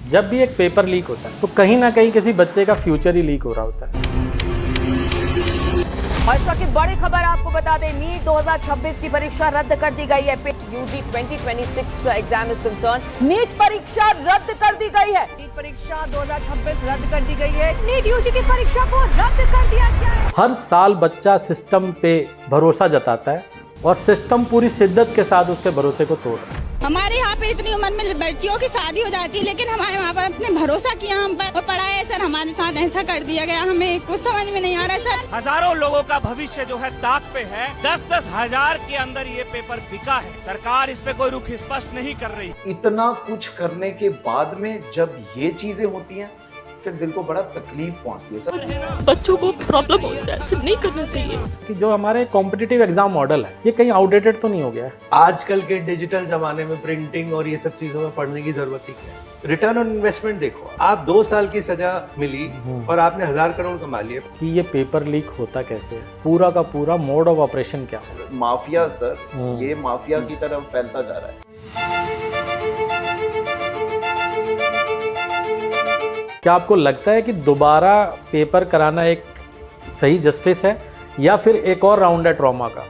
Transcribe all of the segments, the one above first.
जब भी एक पेपर लीक होता है तो कहीं ना कहीं किसी बच्चे का फ्यूचर ही लीक हो रहा होता है। और इस वक्त की बड़ी खबर आपको बता दें, नीट 2026 की परीक्षा रद्द कर दी गई है। UG 2026 exam is concern. NEET परीक्षा रद्द कर दी गई है। नीट परीक्षा 2026 रद्द कर दी गई है। नीट यूजी की परीक्षा को रद्द कर दिया गया है। हर साल बच्चा सिस्टम पे भरोसा जताता है और सिस्टम पूरी शिद्दत के साथ उसके भरोसे को तोड़ रहा है। हमारे यहाँ पे इतनी उम्र में बच्चियों की शादी हो जाती है, लेकिन हमारे वहाँ पर अपने भरोसा किया हम पर और पढ़ाया सर, हमारे साथ ऐसा कर दिया गया, हमें कुछ समझ में नहीं आ रहा सर। हजारों लोगों का भविष्य जो है ताक पे है। 10-10 हजार के अंदर ये पेपर बिका है। सरकार इस पे कोई रुख स्पष्ट नहीं कर रही। इतना कुछ करने के बाद में जब ये चीजें होती हैं फिर दिल को बड़ा तकलीफ पहुंचती है सर। बच्चों को प्रॉब्लम हो जाए, ऐसे नहीं करना चाहिए। कि जो हमारे कॉम्पिटिटिव एग्जाम मॉडल है ये कहीं आउटडेटेड तो नहीं हो गया है। आजकल के डिजिटल जमाने में प्रिंटिंग और ये सब चीजों में पढ़ने की जरूरत ही क्या है। रिटर्न ऑन इन्वेस्टमेंट देखो, आप 2 साल की सजा मिली और आपने 1000 करोड़ कमा लिए। कि ये पेपर लीक होता कैसे है, पूरा का पूरा मोड ऑफ ऑपरेशन क्या है। माफिया सर, ये माफिया की तरफ फैलता जा रहा है। क्या आपको लगता है कि दोबारा पेपर कराना एक सही जस्टिस है या फिर एक और राउंड है ट्रॉमा का?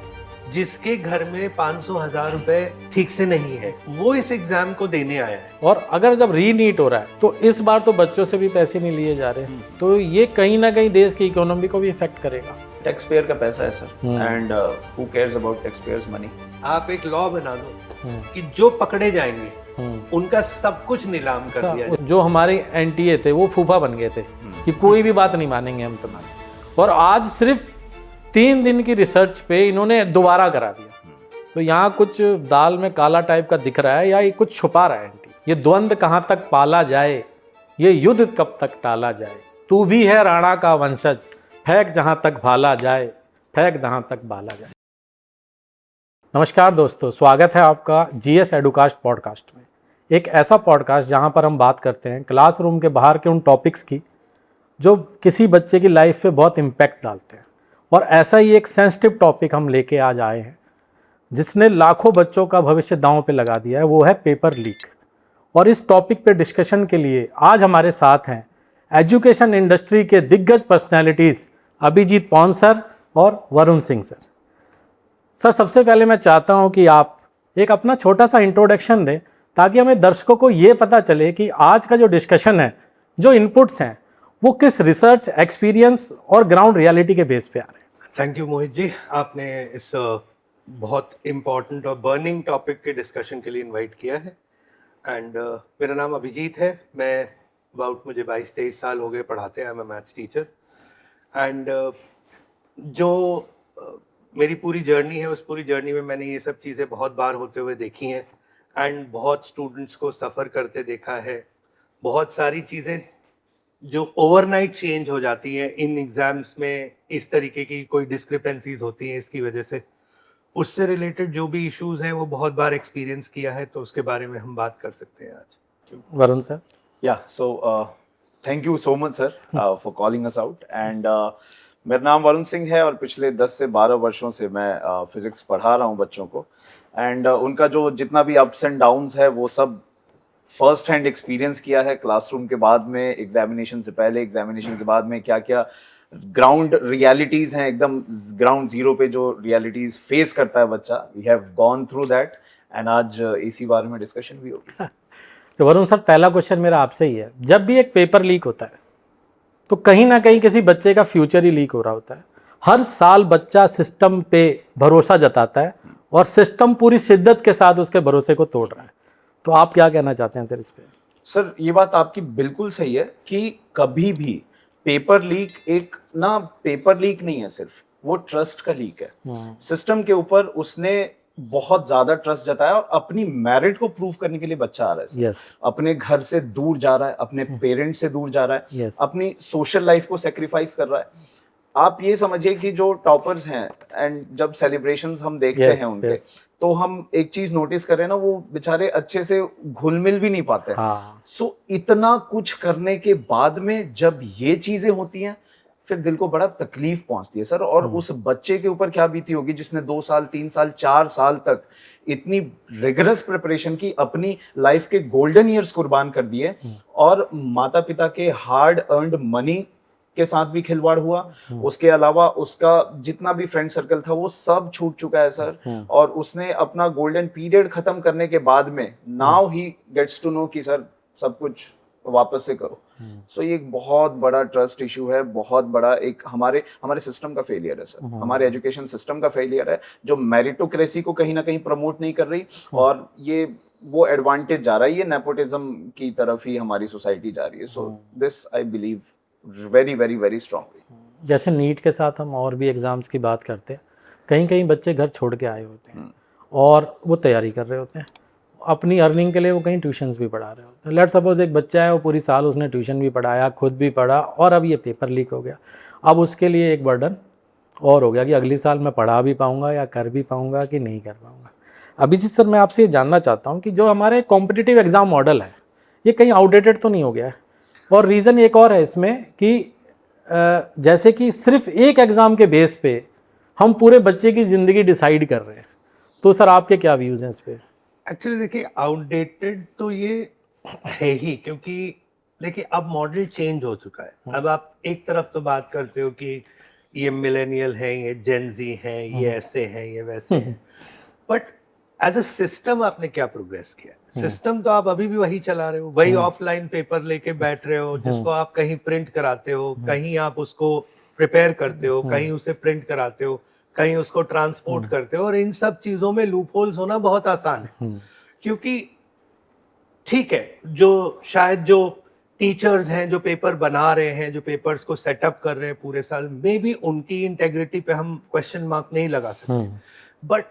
जिसके घर में 500,000 रुपए ठीक से नहीं है वो इस एग्जाम को देने आया है। और अगर जब रीनीट हो रहा है तो इस बार तो बच्चों से भी पैसे नहीं लिए जा रहे, तो ये कहीं ना कहीं देश की इकोनॉमी को भी इफेक्ट करेगा। टैक्स पेयर का पैसा है sir, and who cares about tax payers money. आप एक लॉ बना दो कि जो पकड़े जाएंगे उनका सब कुछ नीलाम कर दिया जाए। जो हमारे एनटीए थे वो फूफा बन गए थे कि कोई भी बात नहीं मानेंगे हम तुम्हारी, और आज सिर्फ 3 दिन की रिसर्च पे इन्होंने दोबारा करा दिया। तो यहाँ कुछ दाल में काला टाइप का दिख रहा है या ये कुछ छुपा रहा है एनटी। ये द्वंद्व कहाँ तक पाला जाए, ये युद्ध कब तक टाला जाए। तू भी है राणा का वंशज, फेंक जहाँ तक भाला जाए, फेंक जहाँ तक बाला जाए। नमस्कार दोस्तों, स्वागत है आपका जीएस एडुकास्ट पॉडकास्ट में। एक ऐसा पॉडकास्ट जहाँ पर हम बात करते हैं क्लासरूम के बाहर के उन टॉपिक्स की जो किसी बच्चे की लाइफ पे बहुत इम्पैक्ट डालते हैं। और ऐसा ही एक सेंसिटिव टॉपिक हम लेके आज आए हैं जिसने लाखों बच्चों का भविष्य दांव पे लगा दिया है, वो है पेपर लीक। और इस टॉपिक पे डिस्कशन के लिए आज हमारे साथ हैं एजुकेशन इंडस्ट्री के दिग्गज पर्सनैलिटीज़ अभिजीत पॉन सर और वरुण सिंह सर। सर, सबसे पहले मैं चाहता हूं कि आप एक अपना छोटा सा इंट्रोडक्शन दें ताकि हमें दर्शकों को ये पता चले कि आज का जो डिस्कशन है, जो इनपुट्स हैं, वो किस रिसर्च, एक्सपीरियंस और ग्राउंड रियलिटी के बेस पे आ रहे हैं। थैंक यू मोहित जी, आपने इस बहुत इम्पोर्टेंट और बर्निंग टॉपिक के डिस्कशन के लिए इनवाइट किया है। एंड मेरा नाम अभिजीत है। मैं मुझे 22-23 साल हो गए पढ़ाते हैं। मैं मैथ्स टीचर। एंड जो मेरी पूरी जर्नी है, उस पूरी जर्नी में मैंने ये सब चीज़ें बहुत बार होते हुए देखी हैं एंड बहुत स्टूडेंट्स को सफ़र करते देखा है। बहुत सारी चीज़ें जो ओवरनाइट चेंज हो जाती हैं इन एग्ज़ाम्स में, इस तरीके की कोई डिस्क्रिपेंसीज होती हैं इसकी वजह से। उससे रिलेटेड जो भी इश्यूज़ हैं वो बहुत बार एक्सपीरियंस किया है, तो उसके बारे में हम बात कर सकते हैं आज। वरुण सर। या so thank you so much sir for calling us out. And मेरा नाम वरुण सिंह है और पिछले 10 से 12 वर्षों से मैं फिजिक्स पढ़ा रहा हूँ बच्चों को। एंड उनका जो जितना भी अप्स एंड डाउन्स है वो सब फर्स्ट हैंड एक्सपीरियंस किया है। क्लासरूम के बाद में, एग्जामिनेशन से पहले, एग्जामिनेशन के बाद में क्या क्या ग्राउंड रियलिटीज़ हैं, एकदम ग्राउंड जीरो पे जो रियलिटीज़ फेस करता है बच्चा, we have gone through that. And आज इसी बारे में डिस्कशन भी होगी। तो वरुण सर, पहला क्वेश्चन मेरा आपसे ही है। जब भी एक पेपर लीक होता है तो कहीं ना कहीं किसी बच्चे का फ्यूचर ही लीक हो रहा होता है। हर साल बच्चा सिस्टम पे भरोसा जताता है और सिस्टम पूरी शिद्दत के साथ उसके भरोसे को तोड़ रहा है। तो आप क्या कहना चाहते हैं सर इस पे? सर, ये बात आपकी बिल्कुल सही है कि कभी भी पेपर लीक नहीं है, सिर्फ वो ट्रस्ट का लीक है। सिस्टम के ऊपर उसने बहुत ज्यादा ट्रस्ट जताया और अपनी मेरिट को प्रूव करने के लिए बच्चा आ रहा है। yes. अपने घर से दूर जा रहा है, अपने पेरेंट्स से दूर जा रहा है, yes. अपनी सोशल लाइफ को सेक्रीफाइस कर रहा है। आप ये समझिए कि जो टॉपर्स हैं एंड जब सेलिब्रेशंस हम देखते हैं उनके, तो हम एक चीज नोटिस करें ना, वो बेचारे अच्छे से घुल मिल भी नहीं पाते। हाँ। सो इतना कुछ करने के बाद में जब ये चीजें होती हैं फिर दिल को बड़ा तकलीफ पहुंचती है सर। और उस बच्चे के ऊपर क्या बीती होगी जिसने 2 साल 3 साल 4 साल तक इतनी रिगरस प्रिपरेशन की, अपनी लाइफ के गोल्डन ईयर्स कुर्बान कर दिए, और माता पिता के हार्ड अर्नड मनी के साथ भी खिलवाड़ हुआ। उसके अलावा उसका जितना भी फ्रेंड सर्कल था वो सब छूट चुका है सर। और उसने अपना गोल्डन पीरियड खत्म करने के बाद में now he gets to know कि सर सब कुछ वापस से करो। सो ये एक बहुत बड़ा ट्रस्ट इशू है, बहुत बड़ा एक हमारे सिस्टम का फेलियर है सर। हमारे एजुकेशन सिस्टम का फेलियर है, जो मेरिटोक्रेसी को कहीं ना कहीं प्रमोट नहीं कर रही, और ये वो एडवांटेज जा रहा है, ये नेपोटिज्म की तरफ ही हमारी सोसाइटी जा रही है। So this I believe very very very strongly. जैसे नीट के साथ हम और भी एग्ज़ाम्स की बात करते हैं, कहीं कहीं बच्चे घर छोड़ के आए होते हैं और वो तैयारी कर रहे होते हैं, अपनी अर्निंग के लिए वो कहीं ट्यूशन्स भी पढ़ा रहे होते हैं। लेट सपोज एक बच्चा है, वो पूरी साल उसने ट्यूशन भी पढ़ाया, खुद भी पढ़ा, और अब ये पेपर लीक हो गया। अब उसके लिए एक बर्डन और हो गया कि अगली साल मैं पढ़ा भी पाऊँगा या कर भी पाऊँगा कि नहीं कर पाऊँगा। अभिजीत सर, मैं आपसे ये जानना चाहता हूँ कि जो हमारे कॉम्पिटिटिव एग्ज़ाम मॉडल है, ये कहीं आउटडेटेड तो नहीं हो गया है? और रीज़न एक और है इसमें कि जैसे कि सिर्फ एक एग्ज़ाम के बेस पे हम पूरे बच्चे की ज़िंदगी डिसाइड कर रहे हैं। तो सर आपके क्या व्यूज़ हैं इस पे? एक्चुअली देखिए, आउटडेटेड तो ये है ही, क्योंकि देखिए अब मॉडल चेंज हो चुका है। अब आप एक तरफ तो बात करते हो कि ये मिलेनियल है, ये जेनजी हैं, ये ऐसे हैं, ये वैसे हैं, बट एज अ सिस्टम आपने क्या प्रोग्रेस किया? सिस्टम तो आप अभी भी वही चला रहे हो, वही ऑफलाइन पेपर लेके बैठ रहे हो, जिसको आप कहीं प्रिंट कराते हो, कहीं आप उसको प्रिपेयर करते हो, कहीं उसे प्रिंट कराते हो, कहीं उसको ट्रांसपोर्ट करते हो। और इन सब चीजों में लूप होल्स होना बहुत आसान है, क्योंकि ठीक है, जो शायद जो टीचर्स हैं जो पेपर बना रहे हैं, जो पेपर्स को सेटअप कर रहे हैं पूरे साल, मे बी उनकी इंटेग्रिटी पे हम क्वेश्चन मार्क नहीं लगा सकते, बट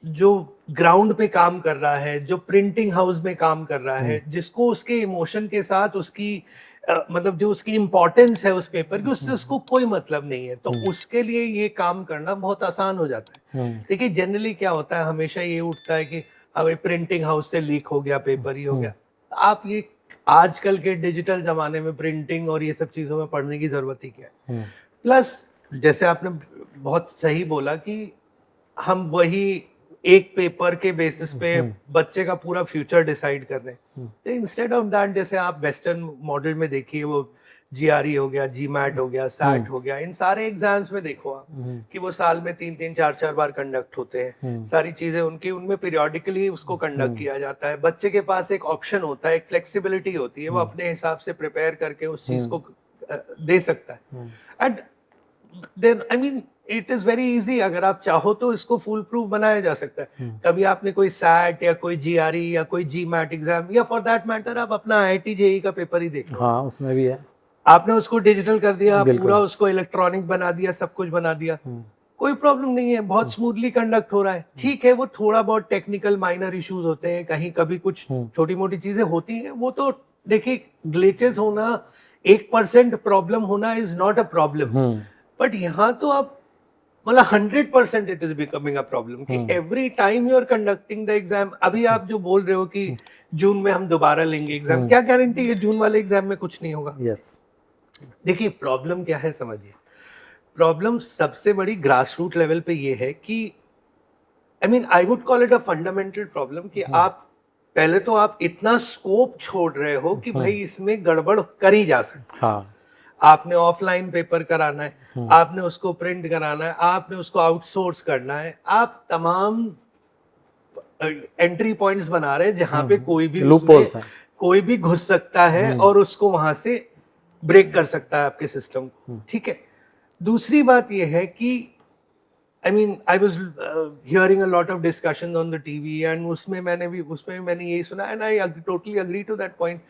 जो ग्राउंड पे काम कर रहा है, जो प्रिंटिंग हाउस में काम कर रहा है, जिसको उसके इमोशन के साथ उसकी मतलब जो उसकी इम्पोर्टेंस है उस पेपर की, उससे उसको कोई मतलब नहीं है, तो उसके लिए ये काम करना बहुत आसान हो जाता है। देखिए जनरली क्या होता है, हमेशा ये उठता है कि अब प्रिंटिंग हाउस से लीक हो गया, पेपर ही हो गया। आप ये आजकल के डिजिटल जमाने में प्रिंटिंग और ये सब चीजों में पढ़ने की जरूरत ही क्या है? प्लस जैसे आपने बहुत सही बोला कि हम वही एक पेपर के बेसिस पे बच्चे का पूरा फ्यूचर डिसाइड कर रहे हैं। तो इंस्टेड ऑफ दैट, जैसे आप वेस्टर्न मॉडल में देखिए, वो जीआरई हो गया, जीमैट हो गया, सैट हो गया, इन सारे एग्जाम्स में देखो आप कि वो साल में 3-3 4-4 बार कंडक्ट होते हैं। सारी चीजें उनकी उनमें पीरियोडिकली उसको कंडक्ट किया जाता है। बच्चे के पास एक ऑप्शन होता है, एक फ्लेक्सिबिलिटी होती है, वो अपने हिसाब से प्रिपेयर करके उस चीज को दे सकता है। And then I mean it is very easy, अगर आप चाहो तो इसको फुल प्रूफ बनाया जा सकता है। कभी आपने कोई सैट या कोई जीआरई या कोई जीमैट एग्जाम, या फॉर दैट मैटर आप अपना आईआईटी जेईई का पेपर ही देख लो, हाँ उसमें भी है, आपने उसको डिजिटल कर दिया, पूरा उसको इलेक्ट्रॉनिक बना दिया, सब कुछ बना दिया, कोई प्रॉब्लम नहीं है, बहुत स्मूथली कंडक्ट हो रहा है। ठीक है, वो थोड़ा बहुत टेक्निकल माइनर इश्यूज होते हैं, कहीं कभी कुछ छोटी मोटी चीजें होती हैं, वो तो देखिए ग्लिचेस होना, 1% प्रॉब्लम होना is not a problem, but यहाँ तो आप मतलब 100% it is becoming a problem कि every time you are conducting the exam. अभी आप जो बोल रहे हो कि जून में हम दोबारा लेंगे एग्जाम, क्या गारंटी है जून वाले एग्जाम में कुछ नहीं होगा? यस। देखिए प्रॉब्लम क्या है समझिए, प्रॉब्लम सबसे बड़ी ग्रास रूट लेवल पे ये है कि I mean I would call it a fundamental problem कि आप पहले तो आप इतना स्कोप छोड़ रहे हो कि भाई इसमें गड़बड़ करी जा सकती है। हाँ, आपने ऑफलाइन पेपर कराना है, आपने उसको प्रिंट कराना है, आपने उसको आउटसोर्स करना है, आप तमाम एंट्री पॉइंट्स बना रहे हैं जहां पे कोई भी उसमें कोई भी घुस सकता है और उसको वहां से ब्रेक कर सकता है आपके सिस्टम को। ठीक है, दूसरी बात यह है कि I mean I was hearing a lot of discussions on the TV and उसमें मैंने यही सुना and I totally agree to that point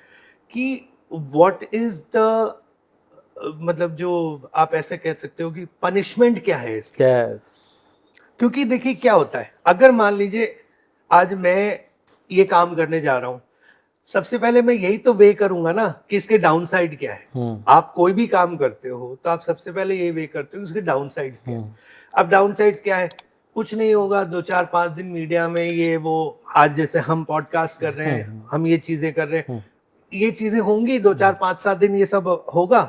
कि व्हाट इज द मतलब जो आप ऐसे कह सकते हो कि पनिशमेंट क्या है इसकी? yes. क्योंकि देखिए क्या होता है, अगर मान लीजिए आज मैं ये काम करने जा रहा हूं, सबसे पहले मैं यही तो वे करूंगा ना कि इसके डाउन साइड क्या है। आप कोई भी काम करते हो तो आप सबसे पहले यही वे करते हो इसके डाउन साइड्स क्या है। अब डाउन साइड्स क्या है? कुछ नहीं होगा, 2-4-5 दिन मीडिया में ये वो, आज जैसे हम पॉडकास्ट कर रहे हैं, हम ये चीजें कर रहे हैं, ये चीजें होंगी, 2-4-5-7 दिन ये सब होगा,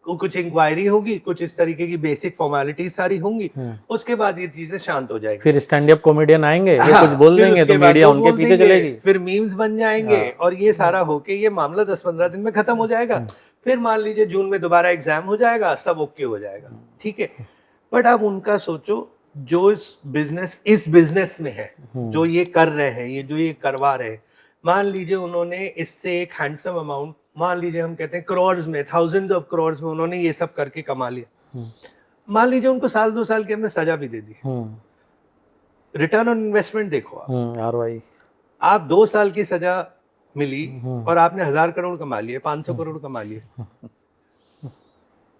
कुछ इंक्वायरी होगी, कुछ इस तरीके की बेसिक फॉर्मेलिटीज सारी होंगी, उसके बाद ये चीजें शांत हो जाएगी। फिर स्टैंड अप कॉमेडियन आएंगे, ये हाँ, कुछ बोल फिर देंगे उसके तो बाद मीडिया वो उनके बोल पीछे देंगे, चलेगी। फिर मीम्स बन जाएंगे और ये सारा होके ये मामला 10-15 दिन में खत्म हो जाएगा। फिर मान लीजिए जून में दोबारा एग्जाम हो जाएगा, सब ओके हो जाएगा, ठीक है। बट आप उनका सोचो जो इस बिजनेस में है, जो ये कर रहे हैं, ये जो ये करवा रहे हैं, मान लीजिए उन्होंने इससे एक हैंडसम अमाउंट, मान लीजिए हम कहते हैं करोड़्स में, थाउजेंड्स ऑफ करोड़्स में उन्होंने ये सब करके कमा लिया। मान लीजिए उनको 1-2 साल के अंदर सजा भी दे दी, रिटर्न ऑन इन्वेस्टमेंट देखो ROI आप 2 साल की सजा मिली और आपने 1000 करोड़ कमा लिए, 500 करोड़ कमा लिए।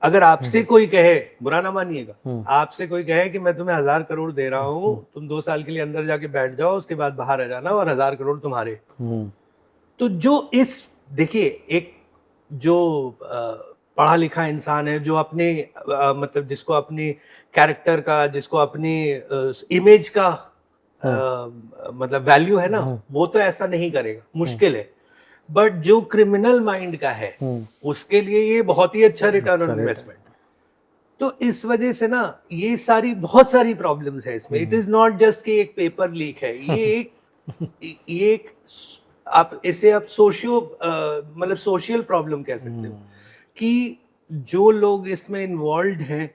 अगर आपसे कोई कहे, बुरा ना मानिएगा, आपसे कोई कहे कि मैं तुम्हें 1000 करोड़ दे रहा हूँ, तुम 2 साल के लिए अंदर जाके बैठ जाओ, उसके बाद बाहर आ जाना और 1000 करोड़ तुम्हारे। तो जो इस देखिए, एक जो पढ़ा लिखा इंसान है, जो अपने मतलब जिसको अपनी कैरेक्टर का, जिसको अपनी इमेज का मतलब वैल्यू है ना, वो तो ऐसा नहीं करेगा, मुश्किल है। बट जो क्रिमिनल माइंड का है, उसके लिए ये बहुत ही अच्छा रिटर्न ऑन इन्वेस्टमेंट। तो इस वजह से ना ये सारी बहुत सारी प्रॉब्लम्स है इसमें। इट इज नॉट जस्ट कि एक पेपर लीक है, ये एक आप इसे आप मतलब सोशल प्रॉब्लम कह सकते हो कि जो लोग इसमें इन्वॉल्व हैं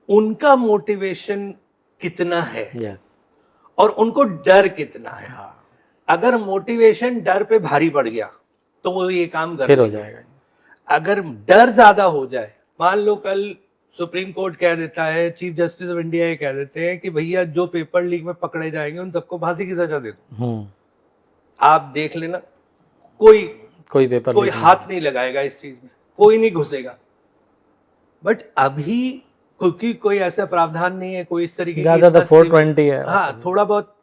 उनका मोटिवेशन कितना है, और उनको डर कितना है। अगर मोटिवेशन डर पे भारी पड़ गया तो वो ये काम कर हो जाएगा। अगर डर ज्यादा हो जाए, मान लो कल सुप्रीम कोर्ट कह देता है, चीफ जस्टिस ऑफ इंडिया ये कह देते हैं कि भैया जो पेपर लीक में पकड़े जाएंगे उन सबको फांसी की सजा दे दो, आप देख लेना कोई हाथ नहीं लगाएगा इस चीज में, कोई नहीं घुसेगा। बट अभी क्योंकि कोई ऐसा प्रावधान नहीं है, कोई इस तरीके की 420 है, हाँ थोड़ा बहुत,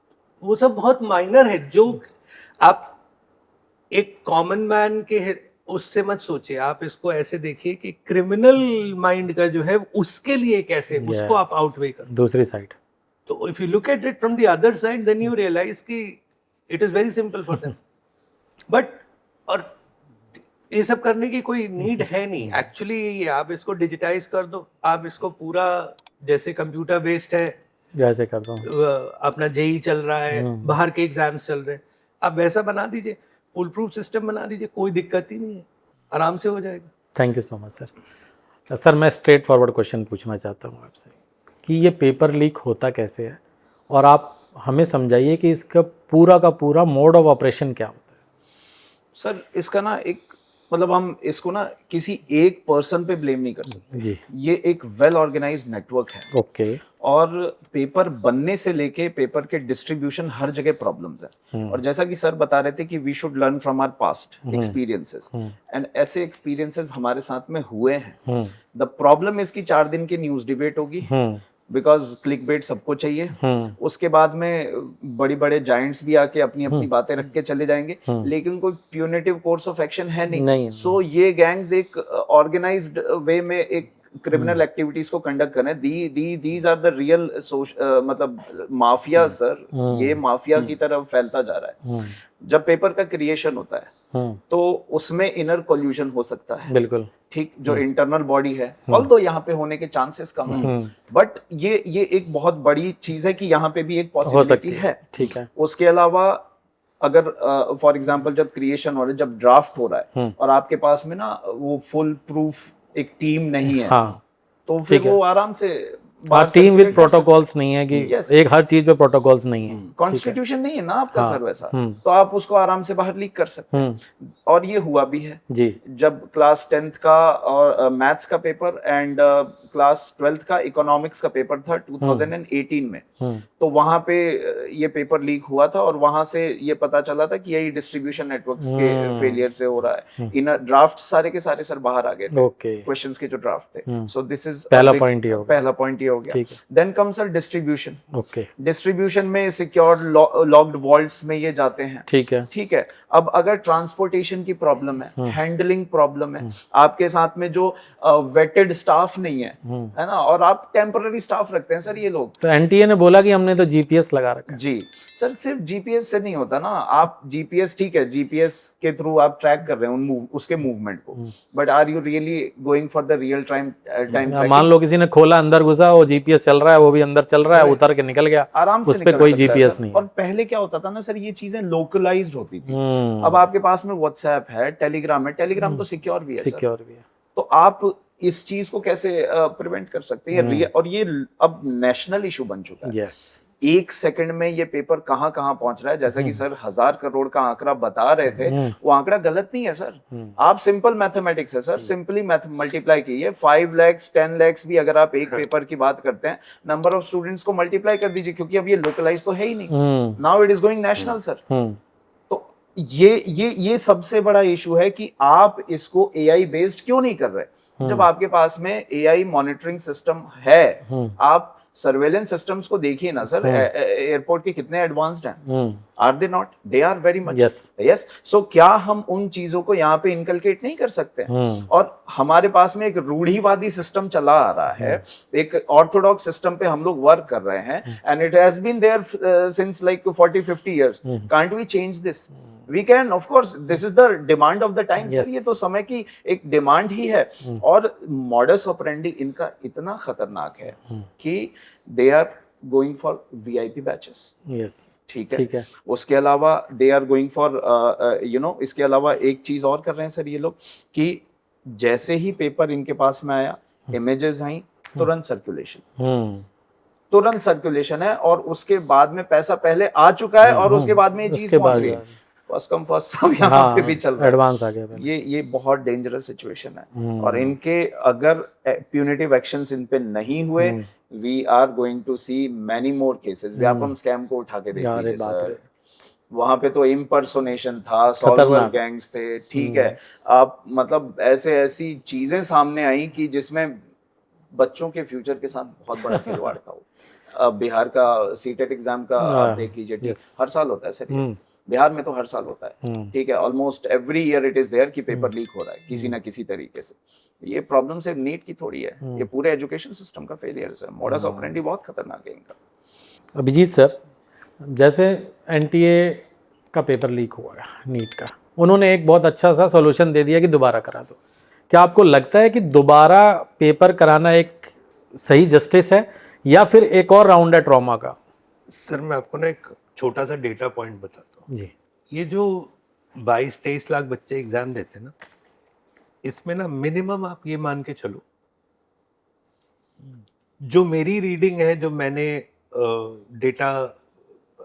वो सब बहुत माइनर है। जो आप एक कॉमन मैन के उससे मत सोचिए, आप इसको ऐसे देखिए कि क्रिमिनल माइंड का जो है उसके लिए कैसे उसको आप आउटवे कर दूसरी साइड। तो if you look at it from the other side then you realise कि it is very simple for them. But और ये सब करने की कोई नीड है नहीं एक्चुअली। आप इसको डिजिटाइज कर दो, आप इसको पूरा जैसे कंप्यूटर बेस्ड है, जैसे कर दो, अपना जेई चल रहा है, बाहर के एग्जाम्स चल रहे हैं, आप वैसा बना दीजिए, फुल प्रूफ सिस्टम बना दीजिए, कोई दिक्कत ही नहीं है, आराम से हो जाएगा। Thank you so much sir. Sir मैं स्ट्रेट फॉरवर्ड क्वेश्चन पूछना चाहता हूँ आपसे कि ये पेपर लीक होता कैसे है, और आप हमें समझाइए कि इसका पूरा का पूरा मोड ऑफ ऑपरेशन क्या होता है। सर इसका ना एक मतलब हम इसको ना किसी एक पर्सन पे ब्लेम नहीं कर सकते जी। ये एक वेल ऑर्गेनाइज्ड नेटवर्क है। ओके। और पेपर बनने से लेके पेपर के डिस्ट्रीब्यूशन हर जगह प्रॉब्लम्स है। और जैसा कि सर बता रहे थे कि we should learn from our past experiences, and ऐसे एक्सपीरियंसेस हमारे साथ में हुए हैं। द प्रॉब्लम इसकी 4 दिन की न्यूज डिबेट होगी, बिकॉज क्लिक बेट सबको चाहिए। उसके बाद में बड़ी बड़े जाइंट्स भी आके अपनी अपनी बातें रख के चले जाएंगे, लेकिन कोई प्यूनिटिव कोर्स ऑफ एक्शन है नहीं। सो ये गैंग्स एक ऑर्गेनाइज्ड वे में एक क्रिमिनल एक्टिविटीज को कंडक्ट कर रहे हैं। दीज आर द रियल मतलब माफिया सर। ये माफिया की तरफ फैलता जा रहा है। जब पेपर का क्रिएशन होता है तो उसमें इनर कोल्यूशन हो सकता है, बिल्कुल ठीक, जो इंटरनल बॉडी है, ऑल्दो यहाँ पे होने के चांसेस कम है, बट ये एक बहुत बड़ी चीज है कि यहाँ पे भी एक पॉसिबिलिटी है। ठीक है। उसके अलावा अगर फॉर एग्जांपल जब क्रिएशन हो रहा है, जब ड्राफ्ट हो रहा है और आपके पास में ना वो फुल प्रूफ एक टीम नहीं है, तो फिर वो आराम से टीम विद प्रोटोकॉल्स नहीं है कि एक हर चीज पे प्रोटोकॉल्स नहीं है, कॉन्स्टिट्यूशन नहीं है ना आपका सर वैसा, तो आप उसको आराम से बाहर लीक कर सकते हैं। और ये हुआ भी है जी। जब क्लास 10th का और मैथ्स का पेपर एंड क्लास 12th का इकोनॉमिक्स का पेपर था 2018 में, तो वहां पे ये पेपर लीक हुआ था और वहां से ये पता चला था कि यही डिस्ट्रीब्यूशन नेटवर्क्स के फेलियर से हो रहा है। इन ड्राफ्ट सारे के सारे सर बाहर आ गए थे, क्वेश्चंस के जो ड्राफ्ट थे। सो दिस इज पहला पॉइंट ये हो गया। Then comes sir distribution. Distribution में सिक्योर्ड लॉक्ड वॉल्ट्स में ये जाते हैं। ठीक है। अब अगर ट्रांसपोर्टेशन की प्रॉब्लम है, हैंडलिंग प्रॉब्लम है, आपके साथ में जो वेटेड स्टाफ नहीं है ना, और आप टेम्पररी स्टाफ रखते हैं सर ये लोग। तो एनटीए ने बोला कि हमने तो जीपीएस लगा रखा है। जी सर, सिर्फ जीपीएस से नहीं होता ना। आप जीपीएस ठीक है, जीपीएस के थ्रू आप ट्रैक कर रहे हैं उसके मूवमेंट को, but are you really going for the real time मान लो किसी ने खोला, अंदर घुसा, वो जीपीएस चल रहा है, वो भी अंदर चल रहा है, उतर के निकल गया, आराम से उस पे निकल कोई सकता है जीपीएस सर। नहीं। और पहले क्या होता था ना सर, ये चीजें लोकलाइज्ड होती थी। अब आपके पास में व्हाट्सएप है, टेलीग्राम है, टेलीग्राम तो सिक्योर भी है सर। सिक्योर भी है। तो आप इस चीज को कैसे प्रिवेंट कर सकते हैं? और ये अब नेशनल इशू बन चुका है। यस, एक सेकंड में ये पेपर कहाँ कहाँ पहुंच रहा है। जैसा कि सर 1000 करोड़ का आंकड़ा बता रहे थे, वो आंकड़ा गलत नहीं है सर। आप सिंपल मैथमेटिक्स है सर, सिंपली मल्टीप्लाई कीजिए। 5 लाख 10 लाख भी अगर आप एक पेपर की बात करते हैं, नंबर ऑफ स्टूडेंट्स को मल्टीप्लाई कर दीजिए, क्योंकि अब ये लोकलाइज तो है ही नहीं। Now it is going national sir. तो ये सबसे बड़ा इशू है कि आप इसको एआई बेस्ड क्यों नहीं कर रहे। जब आपके पास में एआई मॉनिटरिंग सिस्टम है, आप सर्वेलेंस सिस्टम्स को देखिए ना सर, एयरपोर्ट के कितने एडवांस्ड हैं। Are they not? They are very much. Yes. So क्या हम उन चीजों को यहाँ पे इनकलकेट नहीं कर सकते? और हमारे पास में एक रूढ़िवादी सिस्टम चला आ रहा है, एक ऑर्थोडॉक्स सिस्टम पे हम लोग वर्क कर रहे हैं, and it has been there since like 40-50 years. Can't we change this? We can, of course, this is the demand of the time. Yes. Sir ये तो समय की एक डिमांड ही है। और मॉडस ऑपरेंडी इनका इतना खतरनाक है कि they are going for VIP batches. Yes, ठीक है। उसके अलावा दे आर गोइंग फॉर इसके अलावा एक चीज और कर रहे हैं सर ये लोग, कि जैसे ही पेपर इनके पास में आया, इमेजेस आई, तुरंत सर्कुलेशन है, और उसके बाद में पैसा पहले आ चुका है, और उसके बाद में ये चीज पहुंच गई। फर्स्ट कम फर्स्ट सर्व यहाँ पे भी चल रहा है, एडवांस आ गया पहले। ये बहुत डेंजरस सिचुएशन है। और इनके अगर प्यूनिटिव एक्शंस इन पे नहीं हुए, we are going to see many more cases. Vyapam scam को उठा के देख लीजिए सर, वहां पे तो इम्पर्सोनेशन था, सॉल्वर गैंग्स थे, ठीक है। आप मतलब ऐसी चीजें सामने आई कि जिसमें बच्चों के फ्यूचर के साथ बहुत बड़ा खिलवाड़ था। अब बिहार का सीटेट एग्जाम का आप देख लीजिए, हर साल होता है सर, बिहार में तो हर साल होता है, ठीक है। Almost every year it is there कि पेपर लीक हो रहा है किसी ना किसी तरीके से। ये प्रॉब्लम सिर्फ नीट की थोड़ी है, ये पूरे एजुकेशन सिस्टम का फेलियर है। मॉडस ऑपरेंडी बहुत खतरनाक है इनका। अभिजीत सर, जैसे एनटीए का पेपर लीक हुआ नीट का, उन्होंने एक बहुत अच्छा सा सॉल्यूशन दे दिया कि दोबारा करा दो। क्या आपको लगता है कि दोबारा पेपर कराना एक सही जस्टिस है, या फिर एक और राउंड है ट्रॉमा का? सर मैं आपको ना एक छोटा सा डेटा पॉइंट बताता हूँ जी। ये जो 22-23 लाख बच्चे एग्जाम देते हैं ना, इसमें ना मिनिमम आप ये मान के चलो, जो मेरी रीडिंग है, जो मैंने डेटा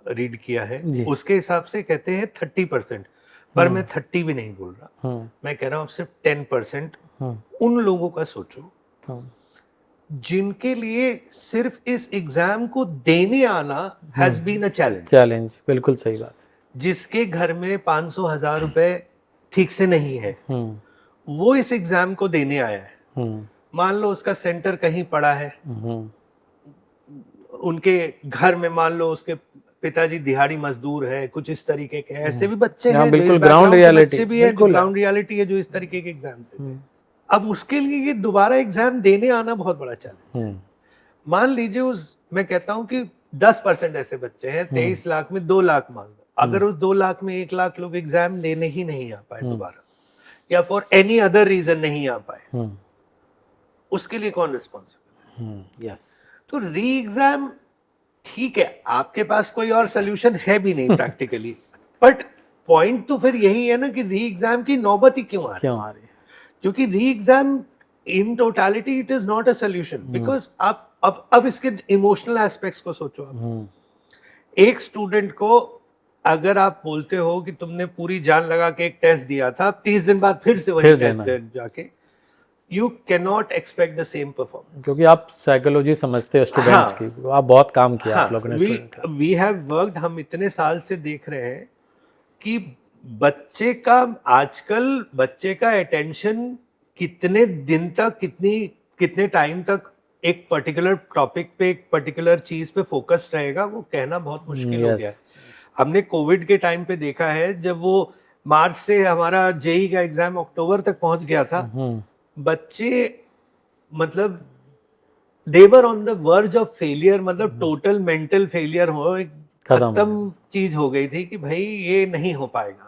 रीड किया है, उसके हिसाब से कहते हैं 30%, पर मैं 30 भी नहीं बोल रहा, मैं कह रहा हूँ सिर्फ 10% उन लोगों का सोचो जिनके लिए सिर्फ इस एग्जाम को देने आना हैज बीन अ चैलेंज। बिल्कुल सही बात। जिसके घर में 500,000 रुपए ठीक से नहीं है, वो इस एग्जाम को देने आया है। मान लो उसका सेंटर कहीं पड़ा है, उनके घर में मान लो उसके पिताजी दिहाड़ी मजदूर है, कुछ इस तरीके के ऐसे भी बच्चे हैं, बिल्कुल ग्राउंड रियलिटी भी है, ग्राउंड रियलिटी है, जो इस तरीके के एग्जाम देते हैं। अब उसके लिए ये दोबारा एग्जाम देने आना बहुत बड़ा चैलेंज। मान लीजिए मैं कहता हूं कि 10% ऐसे बच्चे हैं, 23 लाख में 2 लाख मान लो, अगर उस 2 लाख में 1 लाख लोग एग्जाम देने ही नहीं आ पाए दोबारा, या फॉर एनी अदर रीजन नहीं आ पाए, उसके लिए कौन रिस्पॉन्सिबल? यस। तो री एग्जाम ठीक है, आपके पास कोई और सोल्यूशन है भी नहीं प्रैक्टिकली, बट पॉइंट तो फिर यही है ना कि री एग्जाम की नौबत ही क्यों आ रही है? क्योंकि री exam in totality it is not a solution, because आप अब इसके इमोशनल एस्पेक्ट्स को सोचो। आप एक स्टूडेंट को अगर आप बोलते हो कि तुमने पूरी जान लगा के एक टेस्ट दिया था, 30 दिन बाद फिर से वही टेस्ट दे जाके, you can not expect the same performance. क्योंकि आप साइकोलॉजी समझते हो स्टूडेंट्स की, आप बहुत काम किया आप लोगों ने। वी हैव वर्कड, हम इतने साल से देख रहे हैं कि बच्चे का आजकल बच्चे का अटेंशन कितने दिन तक, कितने टाइम तक एक पर्टिकुलर टॉपिक पे, एक पर्टिकुलर चीज पे फोकस रहेगा, वो कहना बहुत मुश्किल हो गया है। हमने कोविड के टाइम पे देखा है, जब वो मार्च से हमारा जेई का एग्जाम अक्टूबर तक पहुंच गया था, बच्चे मतलब they were on the verge of failure, मतलब टोटल मेंटल फेलियर हो, एक खत्म चीज हो गई थी कि भाई ये नहीं हो पाएगा,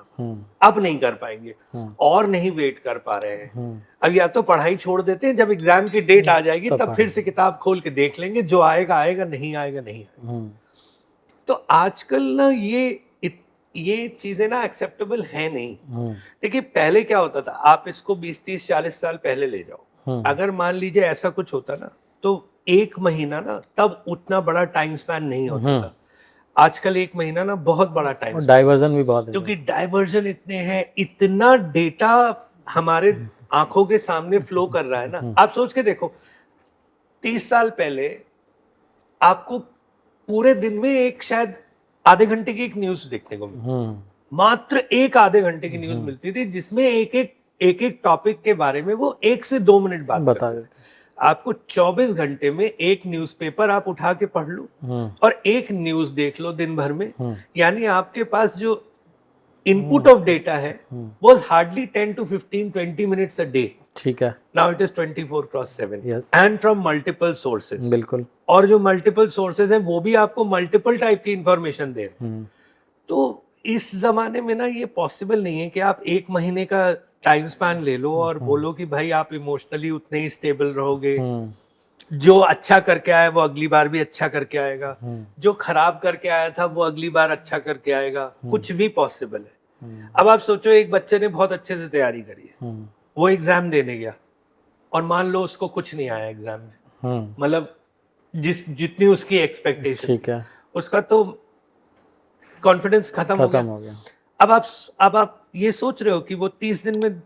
अब नहीं कर पाएंगे और नहीं वेट कर पा रहे हैं। अब या तो पढ़ाई छोड़ देते हैं, जब एग्जाम की डेट आ जाएगी तब फिर से किताब खोल के देख लेंगे, जो आएगा आएगा, नहीं आएगा नहीं आएगा। तो आजकल ना ये चीजें ना एक्सेप्टेबल है नहीं। देखिए पहले क्या होता था, आप इसको 20, 30, 40 साल पहले ले जाओ, अगर मान लीजिए ऐसा कुछ होता ना तो 1 महीना ना तब उतना बड़ा टाइम स्पैन नहीं होता था। आजकल 1 महीना ना बहुत बड़ा टाइम, डाइवर्जन भी बहुत है, क्योंकि डाइवर्जन इतने हैं, इतना डेटा हमारे आंखों के सामने फ्लो कर रहा है ना। आप सोच के देखो, 30 साल पहले आपको पूरे दिन में एक शायद आधे घंटे की एक न्यूज देखने को मिलती, मात्र एक आधे घंटे की न्यूज मिलती थी, जिसमें एक एक टॉपिक के बारे में वो 1 से 2 मिनट बात बता देते। आपको 24 घंटे में एक न्यूज़पेपर आप उठा के पढ़ लो और एक न्यूज देख लो दिन भर में, यानी आपके पास जो इनपुट ऑफ डेटा है was hardly 10 to 15, 20 minutes a day. ठीक है। Now it is 24/7 Yes. and from multiple sources. बिल्कुल। और जो मल्टीपल सोर्सेज हैं वो भी आपको मल्टीपल टाइप की इंफॉर्मेशन दे रहे हैं। तो इस जमाने में ना ये पॉसिबल नहीं है कि आप 1 महीने का टाइम स्पैन ले लो और बोलो कि भाई आप इमोशनली उतने ही स्टेबल रहोगे, जो अच्छा करके आया वो अगली बार भी अच्छा करके आएगा, जो खराब करके आया था वो अगली बार अच्छा करके आएगा, कुछ भी पॉसिबल है। अब आप सोचो एक बच्चे ने बहुत अच्छे से तैयारी करी है, वो एग्जाम देने गया और मान लो उसको कुछ नहीं आया एग्जाम में, मतलब जितनी उसकी एक्सपेक्टेशन, ठीक है, उसका तो कॉन्फिडेंस खत्म हो गया। अब आप ये सोच रहे हो कि वो 30 दिन में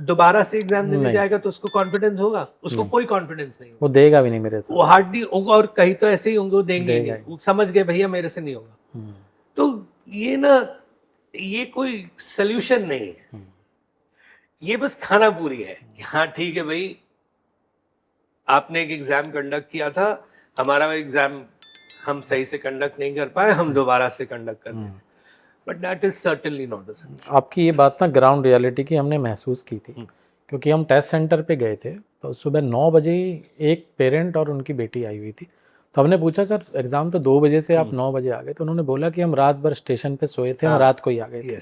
दोबारा से एग्जाम देने जाएगा तो उसको कॉन्फिडेंस होगा? उसको कोई कॉन्फिडेंस नहीं होगा, वो देगा भी नहीं मेरे से, वो हार्डली होगा, और कहीं तो ऐसे ही होंगे वो देंगे नहीं, वो समझ गए भैया मेरे से नहीं होगा। तो ये ना, ये कोई सल्यूशन नहीं है, ये बस खाना पूरी है। हाँ ठीक है भाई, आपने एक एग्जाम कंडक्ट किया था, हमारा एग्जाम हम सही से कंडक्ट नहीं कर पाए, हम दोबारा से कंडक्ट कर देंगे, but that is certainly not a solution. आपकी ये बात ना ग्राउंड रियलिटी की हमने महसूस की थी, क्योंकि हम टेस्ट सेंटर पे गए थे, तो सुबह 9 बजे एक पेरेंट और उनकी बेटी आई हुई थी, तो हमने पूछा सर एग्ज़ाम तो 2 बजे से आप 9 बजे आ गए, तो उन्होंने बोला कि हम रात भर स्टेशन पे सोए थे, हम रात को ही आ गए थे,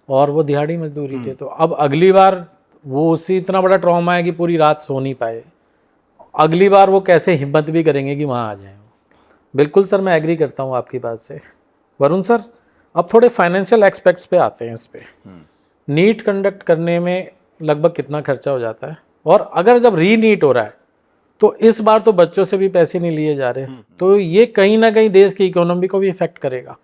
और वो दिहाड़ी मजदूरी थे। तो अब अगली बार वो उसी इतना बड़ा ट्रॉमा है कि पूरी रात सो नहीं पाए, अगली बार वो कैसे हिम्मत भी करेंगे कि वहाँ आ जाएं। बिल्कुल सर, मैं एग्री करता हूँ आपकी बात से। वरुण सर, अब थोड़े फाइनेंशियल एस्पेक्ट्स पे आते हैं। इस पे नीट कंडक्ट करने में लगभग कितना खर्चा हो जाता है, और अगर जब री नीट हो रहा है तो इस बार तो बच्चों से भी पैसे नहीं लिए जा रहे, तो ये कहीं ना कहीं देश की इकोनॉमी को भी इफेक्ट करेगा।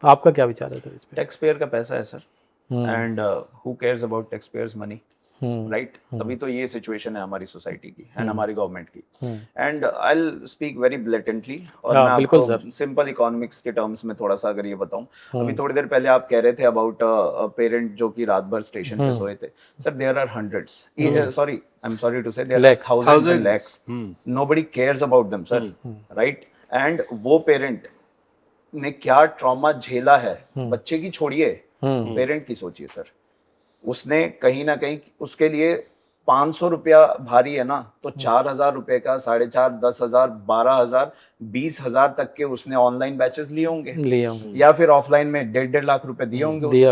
तो आपका क्या विचार है सर इस पे? टैक्स पेयर का पैसा है sir, and who cares about tax payers money, right? अभी तो ये सिचुएशन है हमारी सोसाइटी की एंड हमारी गवर्नमेंट की, and I will speak very blatantly, और मैं आपको सिंपल इकोनॉमिक्स के टर्म्स में थोड़ा सा अगर ये बताऊं, अभी थोड़ी देर पहले आप कह रहे थे अबाउट पेरेंट जो कि रात भर स्टेशन पे सोए थे। Sir there are hundreds, sorry I am sorry to say there are thousands and lakhs, nobody cares about them sir, right? And वो पेरेंट ने क्या ट्रॉमा झेला है, बच्चे की छोड़िए, पेरेंट की सोचिए सर। उसने कहीं ना कहीं उसके लिए 500 रुपया भारी है ना, तो 4,000 रुपए का 4,500, 10,000, 12,000, 20,000 तक के उसने ऑनलाइन बैचेस लिए होंगे, या फिर ऑफलाइन में 1.5 लाख रुपए दिए होंगे।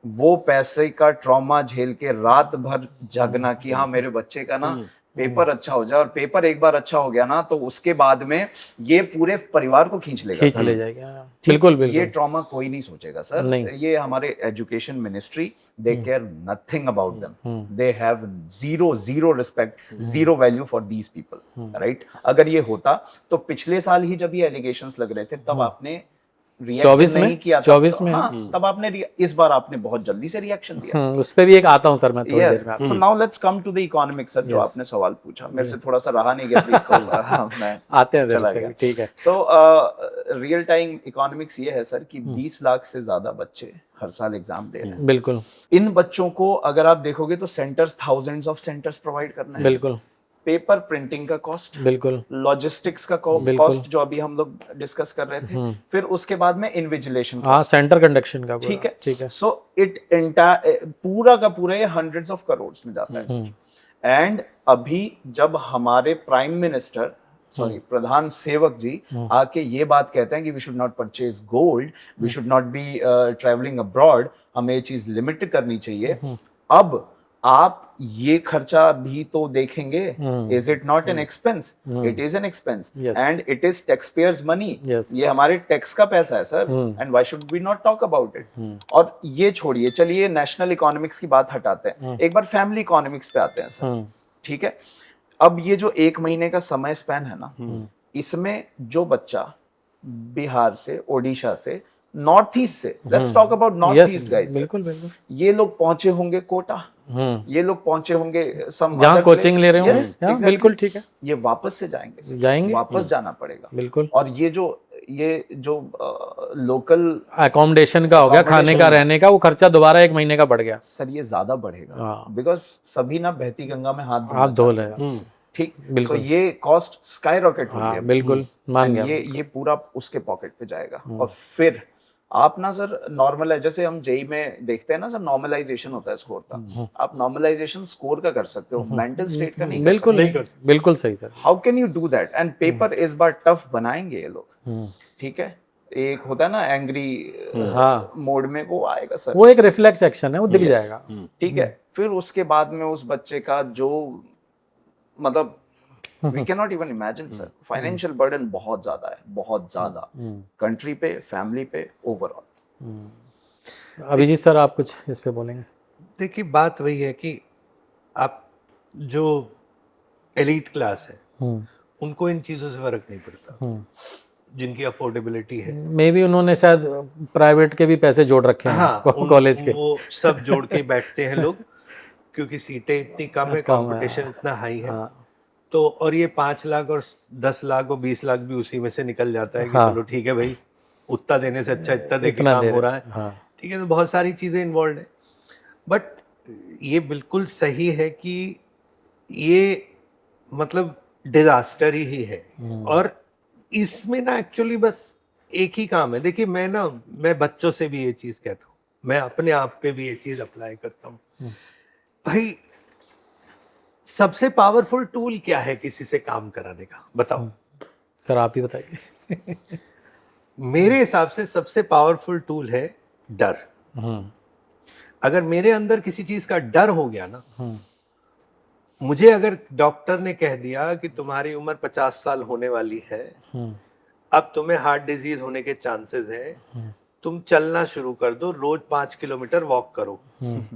वो पैसे का ट्रॉमा झेल के रात भर जगना कि हाँ मेरे बच्चे का ना पेपर अच्छा हो जाए, और पेपर एक बार अच्छा हो गया ना तो उसके बाद में ये पूरे परिवार को खींच ले जाएगा। बिल्कुल बिल्कुल, ये ट्रॉमा कोई नहीं सोचेगा सर। ये हमारे education ministry, they care nothing about them, they have zero respect, zero value for these people, right? अगर ये होता तो पिछले साल ही जब ये एलिगेशंस लग रहे थे तब आपने 24 में किया, 24 में तब आपने इस बार आपने बहुत जल्दी से रिएक्शन दिया। उस पे भी एक आता हूं सर मैं थोड़ी देर में। So now let's come to the economics sir, जो आपने सवाल पूछा मेरे से थोड़ा सा रहा नहीं गया, प्लीज तो मैं आते हैं चला गया, ठीक है। सो रियल टाइम इकोनॉमिक्स ये है सर कि 20 लाख से ज्यादा बच्चे हर साल एग्जाम दे रहे हैं। बिल्कुल। इन बच्चों को अगर आप देखोगे तो centres, thousands of centres provide करना है। बिल्कुल। पेपर प्रिंटिंग का कॉस्ट, बिल्कुल लॉजिस्टिक्स का बिल्कुल। कॉस्ट जो अभी हम लोग डिस्कस कर रहे थे, फिर उसके बाद में इन्विजिलेशन हाँ, सेंटर कंडक्शन का ठीक है, ठीक है। सो इट पूरा का पूरा ये हंड्रेड्स ऑफ करोड़ में जाता है। एंड अभी जब हमारे प्राइम मिनिस्टर प्रधान सेवक जी आके ये बात कहते हैं कि we should not purchase gold, we should not be travelling abroad, हमें ये चीज लिमिट करनी चाहिए। अब आप ये खर्चा भी तो देखेंगे, is it not an expense? It is an expense and it is tax payers money. ये हमारे टैक्स का पैसा है sir, and why should we not talk about it? और ये छोड़िए, चलिए नेशनल इकोनॉमिक्स की बात हटाते हैं, एक बार फैमिली इकोनॉमिक्स पे आते हैं सर। ठीक है, अब ये जो 1 महीने का समय स्पैन है ना, इसमें जो बच्चा बिहार से, ओडिशा से, नॉर्थ ईस्ट से, let's talk about north east guys, बिल्कुल बिल्कुल, ये लोग पहुंचे होंगे कोटा, ये लोग पहुंचे होंगे जहाँ कोचिंग ले रहे होंगे। exactly. बिल्कुल ठीक है, ये वापस से जाएंगे, वापस जाना पड़ेगा बिल्कुल। और ये जो लोकल अकोमोडेशन का हो गया, खाने का, रहने का, वो खर्चा दोबारा 1 महीने का बढ़ गया सर, ये ज्यादा बढ़ेगा बिकॉज सभी ना बहती गंगा में हाथ धो ले। ठीक, सो ये कॉस्ट स्काई रॉकेट हो गया, बिल्कुल मान गया। ये पूरा उसके पॉकेट पे जाएगा। और फिर आप ना सर नॉर्मल है, जैसे हम जेई में देखते हैं ना सर, नॉर्मलाइजेशन होता है स्कोर का, आप नॉर्मलाइजेशन स्कोर का कर सकते हो, मेंटल स्टेट का नहीं बिल्कुल कर सकते। बिल्कुल सही sir. How can you do that? And paper इस बार टफ बनाएंगे ये लोग, ठीक है, एक होता है ना एंग्री मोड में, वो आएगा सर, वो एक रिफ्लेक्स एक्शन है, वो दिख जाएगा। ठीक है, फिर उसके बाद में उस बच्चे का जो मतलब we cannot even imagine sir, financial burden बहुत ज्यादा है, बहुत ज्यादा कंट्री पे, फैमिली पे, ओवरऑल। अभिजीत सर, आप कुछ इस पे बोलेंगे? देखिए, बात वही है कि आप जो एलीट क्लास है उनको इन चीजों से फर्क नहीं पड़ता, जिनकी अफोर्डेबिलिटी है। मे बी उन्होंने शायद प्राइवेट के भी पैसे जोड़ रखे हैं, हाँ, कॉलेज के, वो सब जोड़ के बैठते हैं लोग, क्योंकि सीटें इतनी कम है, कंपटीशन इतना हाई है। तो और ये 5 लाख और 10 लाख और 20 लाख भी उसी में से निकल जाता है कि चलो ठीक है भाई, उतना देने से अच्छा इतना दे के काम हो रहा है। ठीक है, तो बहुत सारी चीजें इन्वॉल्व है, बट ये बिल्कुल सही है कि ये मतलब डिजास्टर ही है। और इसमें ना एक्चुअली बस एक ही काम है। देखिए, मैं बच्चों से भी ये चीज कहता हूँ, मैं अपने आप पे भी ये चीज अप्लाई करता हूँ। भाई, सबसे पावरफुल टूल क्या है किसी से काम कराने का, बताओ सर, आप ही बताइए। मेरे हिसाब से सबसे पावरफुल टूल है डर। अगर मेरे अंदर किसी चीज का डर हो गया ना, मुझे अगर डॉक्टर ने कह दिया कि तुम्हारी उम्र 50 साल होने वाली है, अब तुम्हें हार्ट डिजीज होने के चांसेस है, तुम चलना शुरू कर दो, रोज 5 किलोमीटर वॉक करो।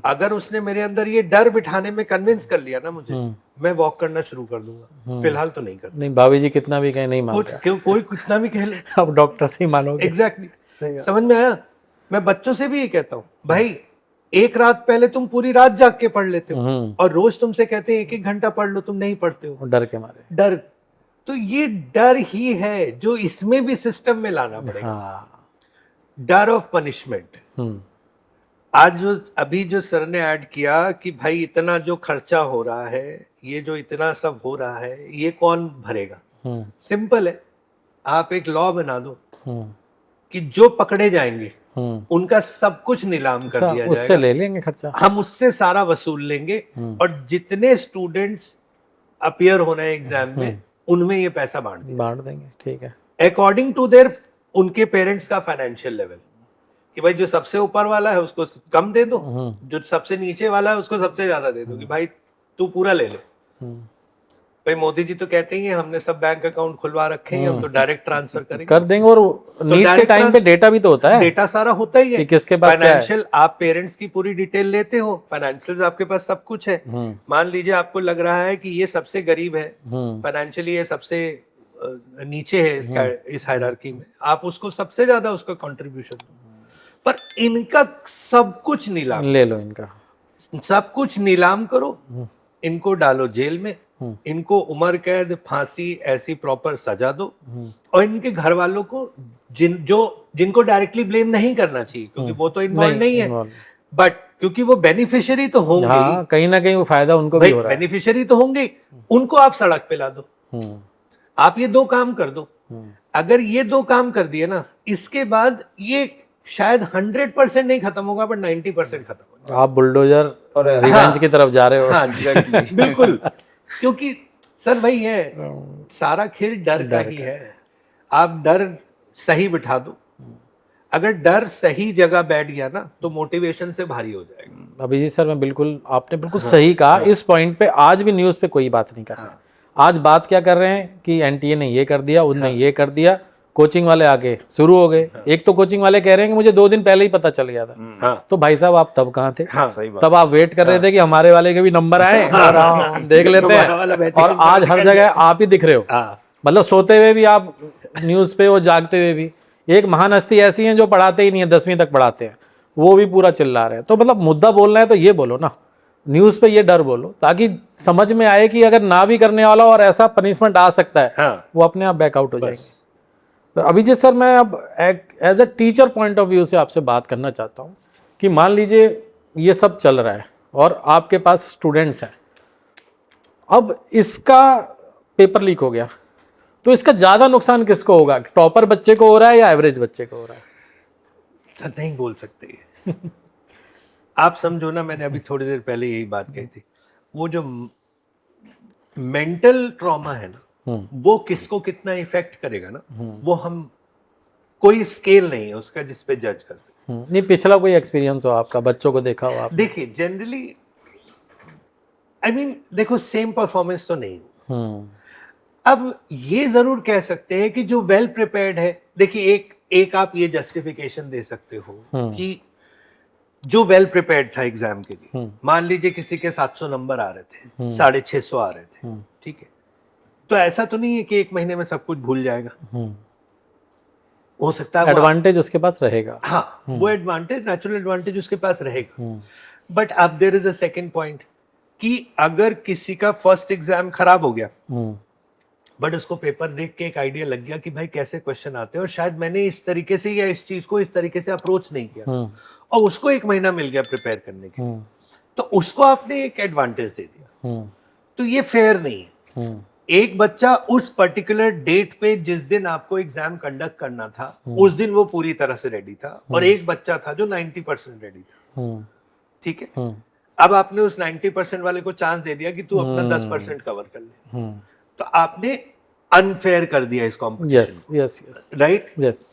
अगर उसने मेरे अंदर ये डर बिठाने में कन्विंस कर लिया ना मुझे, मैं वॉक करना शुरू कर दूंगा। फिलहाल तो नहीं करता। नहीं, भाभी जी कितना भी कहे नहीं मानते, कोई कितना भी कह ले, अब डॉक्टर से ही मानोगे। एग्जैक्टली, समझ में आया? मैं बच्चों से भी ये कहता हूँ, भाई एक रात पहले तुम पूरी रात जाग के पढ़ लेते हो, और रोज तुमसे कहते हैं 1-1 घंटा पढ़ लो, तुम नहीं पढ़ते हो डर के मारे। डर, तो ये डर ही है जो इसमें भी सिस्टम में लाना पड़ेगा। डर ऑफ पनिशमेंट। आज अभी जो सर ने ऐड किया कि भाई इतना जो खर्चा हो रहा है, ये जो इतना सब हो रहा है, ये कौन भरेगा? सिंपल है, आप एक लॉ बना दो कि जो पकड़े जाएंगे उनका सब कुछ नीलाम कर दिया जाएगा, उससे ले लेंगे खर्चा, हम उससे सारा वसूल लेंगे, और जितने स्टूडेंट्स अपीयर होना है एग्जाम में, उनमें ये पैसा बांट देंगे। ठीक है, अकॉर्डिंग टू देयर उनके पेरेंट्स का फाइनेंशियल लेवल, कि भाई जो सबसे ऊपर वाला है उसको कम दे दो, जो सबसे नीचे वाला है उसको सबसे ज्यादा दे दो, कि भाई तू पूरा ले ले। भाई मोदी जी तो कहते ही हैं हमने सब बैंक अकाउंट खुलवा रखे हैं, हम तो डायरेक्ट ट्रांसफर करेंगे, कर देंगे। और नीट के टाइम पे डेटा भी तो होता है, डेटा सारा होता ही है, किसके पास फाइनेंशियल, आप पेरेंट्स की पूरी डिटेल लेते हो, फाइनेंशियल आपके पास सब कुछ है। मान लीजिए आपको लग रहा है कि ये सबसे गरीब है, फाइनेंशियली ये सबसे नीचे है इसका, इस हायरार्की में, आप उसको सबसे ज्यादा उसका कंट्रीब्यूशन दो, पर इनका सब कुछ नीलाम ले लो, इनका सब कुछ नीलाम करो, इनको डालो जेल में, इनको उम्र कैद, फांसी, ऐसी प्रॉपर सजा दो, और इनके घर वालों को जिनको डायरेक्टली ब्लेम नहीं करना चाहिए, क्योंकि वो तो इन्वॉल्व नहीं है, बट क्योंकि वो बेनिफिशियरी तो होंगे ही। हाँ, कहीं ना कहीं वो फायदा उनको भी भाई हो रहा है। बेनिफिशियरी तो होंगे ही, उनको आप सड़क पे ला दो, हम्म, आप ये 2 काम कर दो। अगर ये 2 काम कर दिए ना, इसके बाद ये शायद 100% नहीं खत्म होगा, बट 90% खत्म होगा। आप बुलडोजर और रिवेंज हाँ, की तरफ जा रहे हो। हाँ जी, बिल्कुल। क्योंकि सर वही है, सारा खेल डर का ही है। आप डर सही बिठा दो, अगर डर सही जगह बैठ गया ना तो मोटिवेशन से भारी हो जाएगा। अभिजीत सर, मैं बिल्कुल, आपने बिल्कुल सही कहा। इस पॉइंट पे आज भी न्यूज़ पे कोई बात नहीं कर रहा। आज बात क्या कर रहे हैं कि एनटीए ने ये कर दिया, उसने ये कर दिया, कोचिंग वाले आगे शुरू हो गए। एक तो कोचिंग वाले कह रहे हैं कि मुझे 2 दिन पहले ही पता चल गया था। तो भाई साहब, आप तब कहाँ थे? सही बात। तब आप वेट कर रहे थे कि हमारे वाले के भी नंबर आए और हम देख लेते हैं, और आज हर जगह आप ही दिख रहे हो। मतलब सोते हुए भी आप न्यूज़ पे और जागते हुए भी। एक महान हस्ती ऐसी हैं जो पढ़ाते ही नहीं है, 10वीं तक पढ़ाते हैं, वो भी पूरा चिल्ला रहे हैं। तो मतलब मुद्दा बोलना है तो ये बोलो ना, न्यूज़ पे ये डर बोलो, ताकि समझ में आए कि अगर ना भी करने वाला और ऐसा पनिशमेंट आ सकता है, वो अपने आप बैकआउट हो जाएंगे। तो अभिजीत सर, मैं अब as a teacher point of view से आपसे बात करना चाहता हूँ कि मान लीजिए ये सब चल रहा है और आपके पास स्टूडेंट्स हैं, अब इसका पेपर लीक हो गया, तो इसका ज़्यादा नुकसान किसको होगा? टॉपर बच्चे को हो रहा है या एवरेज बच्चे को हो रहा है? सर नहीं बोल सकते। आप समझो ना, मैंने अभी थोड़ी देर पहले यही बात कही थी, वो जो मेंटल ट्रॉमा है ना, वो किसको कितना इफेक्ट करेगा ना, वो हम कोई स्केल नहीं है उसका जिस पे जज कर सकते। नहीं, पिछला कोई एक्सपीरियंस हो आपका, बच्चों को देखा हो आप? देखिए, जनरली आई मीन देखो, सेम परफॉर्मेंस तो नहीं हो। अब ये जरूर कह सकते हैं कि जो वेल प्रिपेयर्ड है, देखिए एक आप ये जस्टिफिकेशन दे सकते हो कि जो वेल प्रिपेयर्ड था एग्जाम के लिए, मान लीजिए किसी के 700 नंबर आ रहे थे, 650 आ रहे थे, ठीक है, तो ऐसा तो नहीं है कि 1 महीने में सब कुछ भूल जाएगा। हो सकता है एडवांटेज उसके पास रहेगा। हाँ, वो एडवांटेज, नेचुरल एडवांटेज उसके पास रहेगा। बट अब there is a second point कि अगर किसी का फर्स्ट एग्जाम खराब हो गया, बट उसको पेपर देख के एक आइडिया लग गया कि भाई कैसे क्वेश्चन आते हैं, और शायद मैंने इस तरीके से या इस चीज को इस तरीके से अप्रोच नहीं किया, और उसको 1 महीना मिल गया प्रिपेयर करने के लिए, तो उसको आपने एक एडवांटेज दे दिया। तो ये फेयर नहीं है। एक बच्चा उस पर्टिकुलर डेट पे जिस दिन आपको एग्जाम कंडक्ट करना था, उस दिन वो पूरी तरह से रेडी था, और एक बच्चा था जो 90% रेडी था, ठीक है। अब आपने उस 90% वाले को चांस दे दिया कि तू अपना 10% कवर कर ले, तो आपने अनफेयर कर दिया इस कॉम्पिटिशन को, राइट? यस।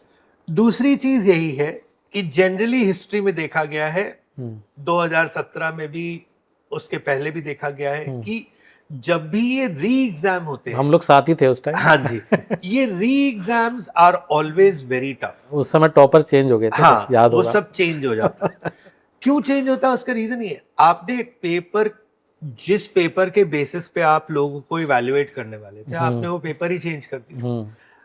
दूसरी चीज यही है कि जनरली हिस्ट्री में देखा गया है, 2017 में भी, उसके पहले भी देखा गया है कि जब भी ये री एग्जाम होते हैं, हम लोग साथ ही थे उस टाइम। हाँ जी, ये re exams are always very tough. उस समय टॉपर चेंज हो गए थे, हाँ, याद वो होगा। सब चेंज हो जाता है। क्यों चेंज होता है? उसका रीजन ये है, आपने पेपर, जिस पेपर के बेसिस पे आप लोगों को इवैल्यूएट करने वाले थे, आपने वो पेपर ही चेंज कर दिया।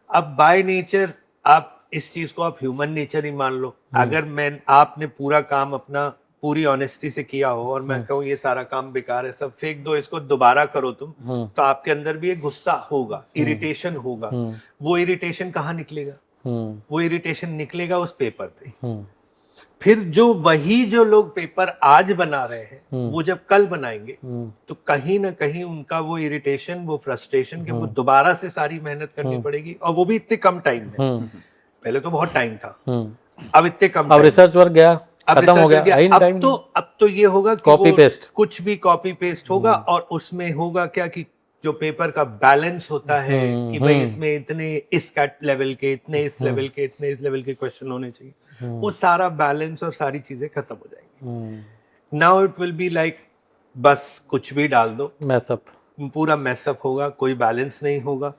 अब बाय नेचर आप इस चीज को आप ह्यूमन नेचर ही मान लो, अगर आपने पूरा काम अपना पूरी ऑनेस्टी से किया हो और मैं कहूँ ये सारा काम बेकार है, सब फेंक दो, इसको दोबारा करो तुम, तो आपके अंदर भी एक गुस्सा होगा, इरिटेशन होगा। वो इरिटेशन कहाँ निकलेगा? वो इरिटेशन निकलेगा उस पेपर पे। फिर जो लोग पेपर आज बना रहे हैं, वो जब कल बनाएंगे, तो कहीं ना कहीं उनका वो इरिटेशन, वो फ्रस्ट्रेशन, कि वो दोबारा से सारी मेहनत करनी पड़ेगी, और वो भी इतने कम टाइम में। पहले तो बहुत टाइम था, अब इतने कम, अब रिसर्च वर्क गया, खत्म हो गया। अब तो ये होगा कि कॉपी पेस्ट, कुछ भी कॉपी पेस्ट होगा, और उसमें होगा क्या कि जो पेपर का बैलेंस होता है कि भाई इसमें इतने इस लेवल के, इतने इस लेवल के, इतने इस लेवल के क्वेश्चन होने चाहिए, वो सारा बैलेंस और सारी चीजें खत्म हो जाएंगी। Now it will be like बस कुछ भी डाल दो, मैसअप, पूरा मैसअप होगा, कोई बैलेंस नहीं होगा,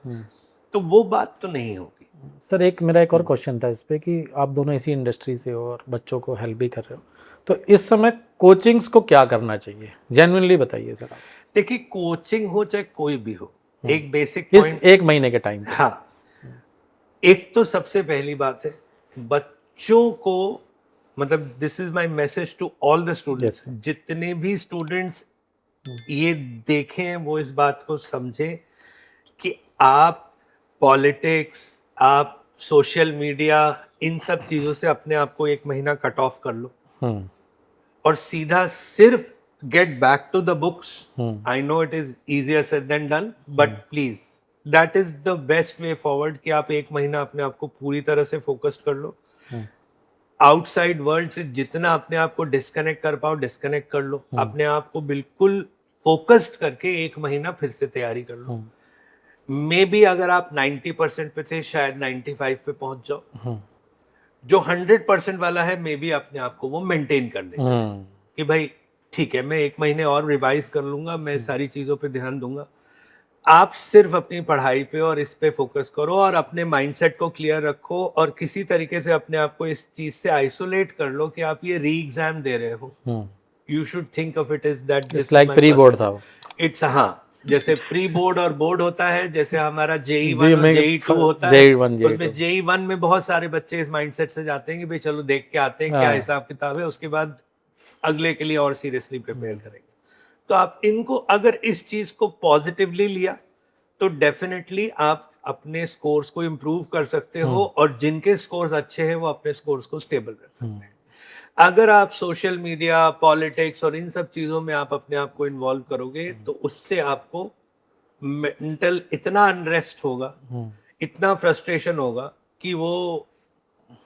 तो वो बात तो नहीं होगी। सर, मेरा एक और क्वेश्चन था इस पे कि आप दोनों इसी इंडस्ट्री से हो और बच्चों को हेल्प भी कर रहे हो, तो इस समय कोचिंग्स को क्या करना चाहिए? जेन्युइनली बताइए सर। देखिए, कोचिंग हो चाहे कोई भी हो, एक बेसिक इस 1 महीने के टाइम पे, हाँ, एक तो सबसे पहली बात है, बच्चों को, मतलब this is my message to all the students, जितने भी स्टूडेंट्स ये देखें वो इस बात को समझें कि आप पॉलिटिक्स, आप सोशल मीडिया, इन सब चीजों से अपने आप को 1 महीना कट ऑफ कर लो। और सीधा सिर्फ get back to the books, I know it is easier said than done, but please that is the best way forward कि आप एक महीना अपने आप को पूरी तरह से फोकस्ड कर लो, आउटसाइड वर्ल्ड से जितना अपने आप को डिस्कनेक्ट कर पाओ डिस्कनेक्ट कर लो, अपने आप को बिल्कुल फोकस्ड करके एक महीना फिर से तैयारी कर लो। मे बी अगर आप 90% पे थे शायद 95 पे पहुंच जाओ, जो 100% वाला है मे बी अपने आप को वो मेंटेन कर ले कि भाई ठीक है मैं एक महीने और रिवाइज कर लूंगा, मैं सारी चीजों पे ध्यान दूंगा। आप सिर्फ अपनी पढ़ाई पे और इस पे फोकस करो और अपने माइंडसेट को क्लियर रखो और किसी तरीके से अपने आप को इस चीज से आइसोलेट कर लो कि आप ये री एग्जाम दे रहे हो। You should think of it is that it's like pre board था वो। इट्स हाँ, जैसे प्री बोर्ड और बोर्ड होता है, जैसे हमारा JEE1 और JEE2 होता है, उसमें JEE1 में बहुत सारे बच्चे इस माइंडसेट से जाते हैं कि भाई चलो देख के आते हैं क्या हिसाब किताब है, उसके बाद अगले के लिए और सीरियसली प्रिपेयर करेंगे। तो आप इनको अगर इस चीज को पॉजिटिवली लिया तो डेफिनेटली आप अपने स्कोर्स को इम्प्रूव कर सकते हो और जिनके स्कोर्स अच्छे हैं वो अपने स्कोर्स को स्टेबल कर सकते हैं। अगर आप सोशल मीडिया, पॉलिटिक्स और इन सब चीजों में आप अपने आप को इन्वॉल्व करोगे तो उससे आपको मेंटल इतना अनरेस्ट होगा, इतना फ्रस्ट्रेशन होगा कि वो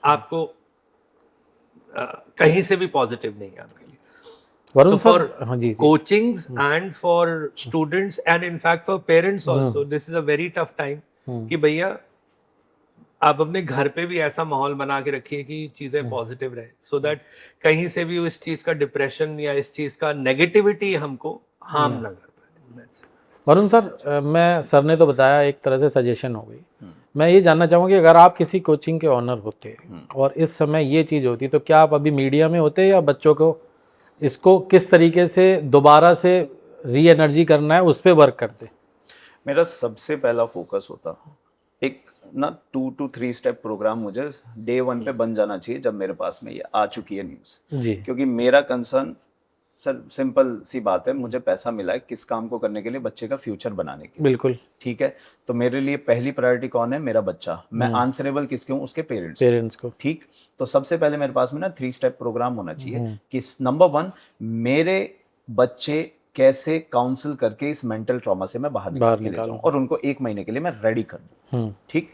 आपको कहीं से भी पॉजिटिव नहीं है आपके लिए। So for coachings and for students and in fact for parents also this is a very tough time कि भैया आप अपने घर पे भी ऐसा माहौल बना के रखिए कि चीजें पॉजिटिव रहे, सो दैट कहीं से भी इस चीज का डिप्रेशन या इस चीज का नेगेटिविटी हमको हार्म ना कर पाए। वरुण सर, मैं सर ने तो बताया एक तरह से सजेशन हो गई, मैं ये जानना चाहूँगा कि अगर आप किसी कोचिंग के ऑनर होते और इस समय ये चीज़ होती तो क्या आप अभी मीडिया में होते या बच्चों को इसको किस तरीके से दोबारा से री एनर्जी करना है उस पर वर्क करते? मेरा सबसे पहला फोकस होता एक ना 2 to 3 स्टेप प्रोग्राम मुझे day 1 पे बन जाना चाहिए जब मेरे पास में ये आ चुकी है न्यूज़ जी। क्योंकि मेरा कंसर्न सर सिंपल सी बात है, मुझे पैसा मिला है किस काम को करने के लिए, बच्चे का फ्यूचर बनाने के लिए। बिल्कुल ठीक है, तो मेरे लिए पहली प्रायोरिटी कौन है? मेरा बच्चा। मैं आंसरेबल किसके हूँ? उसके पेरेंट्स को। ठीक, तो सबसे पहले मेरे पास में ना 3 स्टेप प्रोग्राम होना चाहिए कि नंबर 1 मेरे बच्चे कैसे काउंसिल करके इस मेंटल ट्रॉमा से मैं बाहर निकाल के ले जाऊं और उनको 1 महीने के लिए मैं रेडी कर दूं। ठीक,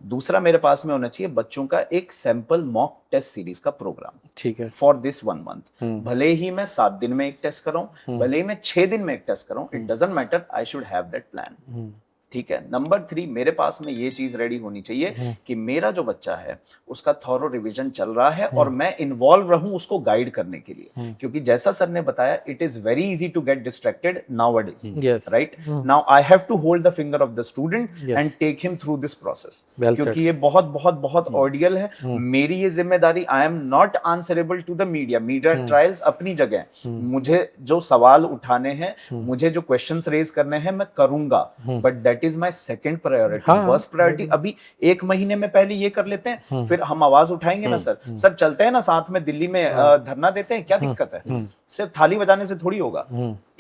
दूसरा मेरे पास में होना चाहिए बच्चों का एक सैंपल मॉक टेस्ट सीरीज का प्रोग्राम। ठीक है, फॉर दिस 1 मंथ। भले ही मैं 7 दिन में एक टेस्ट कराऊं, भले ही मैं 6 दिन में एक टेस्ट कराऊं, it doesn't matter, I should have that plan. ठीक है, नंबर 3 मेरे पास में ये चीज रेडी होनी चाहिए कि मेरा जो बच्चा है उसका थॉरो रिवीजन चल रहा है और मैं इन्वॉल्व रहूं उसको गाइड करने के लिए, क्योंकि जैसा सर ने बताया it is very easy to get distracted nowadays, right? Now I have to hold the finger of the student and take him through this process, क्योंकि ये बहुत बहुत बहुत ऑर्डियल है। मेरी ये जिम्मेदारी, I am not answerable to the media, media trials अपनी जगह, मुझे जो सवाल उठाने हैं, मुझे जो क्वेश्चंस रेज करने हैं मैं करूंगा, but that is my second priority. First priority अभी 1 महीने में पहले ये कर लेते हैं, फिर हम आवाज उठाएंगे ना सर, सब चलते हैं ना साथ में दिल्ली में धरना देते हैं, क्या दिक्कत है? सिर्फ थाली बजाने से थोड़ी होगा,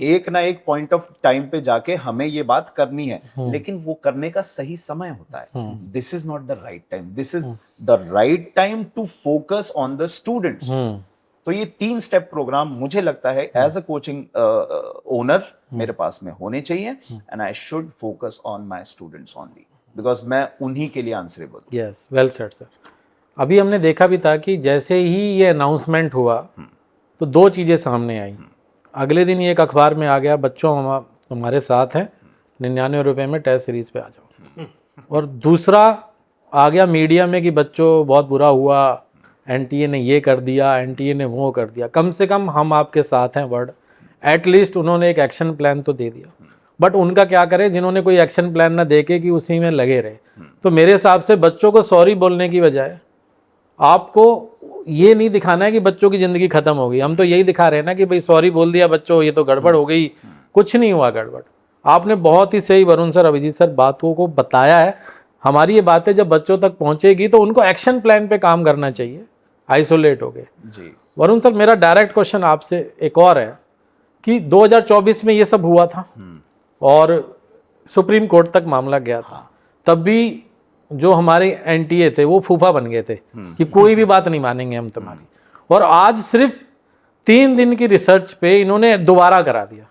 एक ना एक पॉइंट ऑफ टाइम पे जाके हमें ये बात करनी है, लेकिन वो करने का सही समय होता है। This is not the right time, this is the right time to focus on the students. तो ये 3 स्टेप प्रोग्राम मुझे लगता है एज अ कोचिंग ओनर मेरे पास में होने चाहिए, and I should focus on my students only, because मैं उन्हीं के लिए आंसरेबल हूं। Yes, well said sir. अभी हमने देखा भी था कि जैसे ही ये अनाउंसमेंट हुआ तो 2 चीज़ें सामने आई। अगले दिन ये एक अखबार में आ गया, बच्चों हमारे साथ हैं, 99 रुपये में टेस्ट सीरीज पे आ जाओ। और दूसरा आ गया मीडिया में कि बच्चों बहुत बुरा हुआ, एनटीए ने ये कर दिया, एनटीए ने वो कर दिया। कम से कम हम आपके साथ हैं वर्ड, एटलीस्ट उन्होंने एक एक्शन प्लान तो दे दिया, बट उनका क्या करें जिन्होंने कोई एक्शन प्लान ना देके कि उसी में लगे रहे। तो मेरे हिसाब से बच्चों को सॉरी बोलने की बजाय आपको ये नहीं दिखाना है कि बच्चों की ज़िंदगी ख़त्म हो गई, हम तो यही दिखा रहे हैं ना कि भाई सॉरी बोल दिया बच्चों, ये तो गड़बड़ हो गई, कुछ नहीं हुआ गड़बड़। आपने बहुत ही सही वरुण सर, अभिजीत सर बातों को बताया है। हमारी ये बातें जब बच्चों तक पहुँचेगी तो उनको एक्शन प्लान पे काम करना चाहिए, आइसोलेट हो गए जी। वरुण सर, मेरा डायरेक्ट क्वेश्चन आपसे एक और है कि 2024 में ये सब हुआ था और सुप्रीम कोर्ट तक मामला गया था, तब भी जो हमारे एनटीए थे वो फूफा बन गए थे कि कोई भी बात नहीं मानेंगे हम तुम्हारी, और आज सिर्फ 3 दिन की रिसर्च पे इन्होंने दोबारा करा दिया।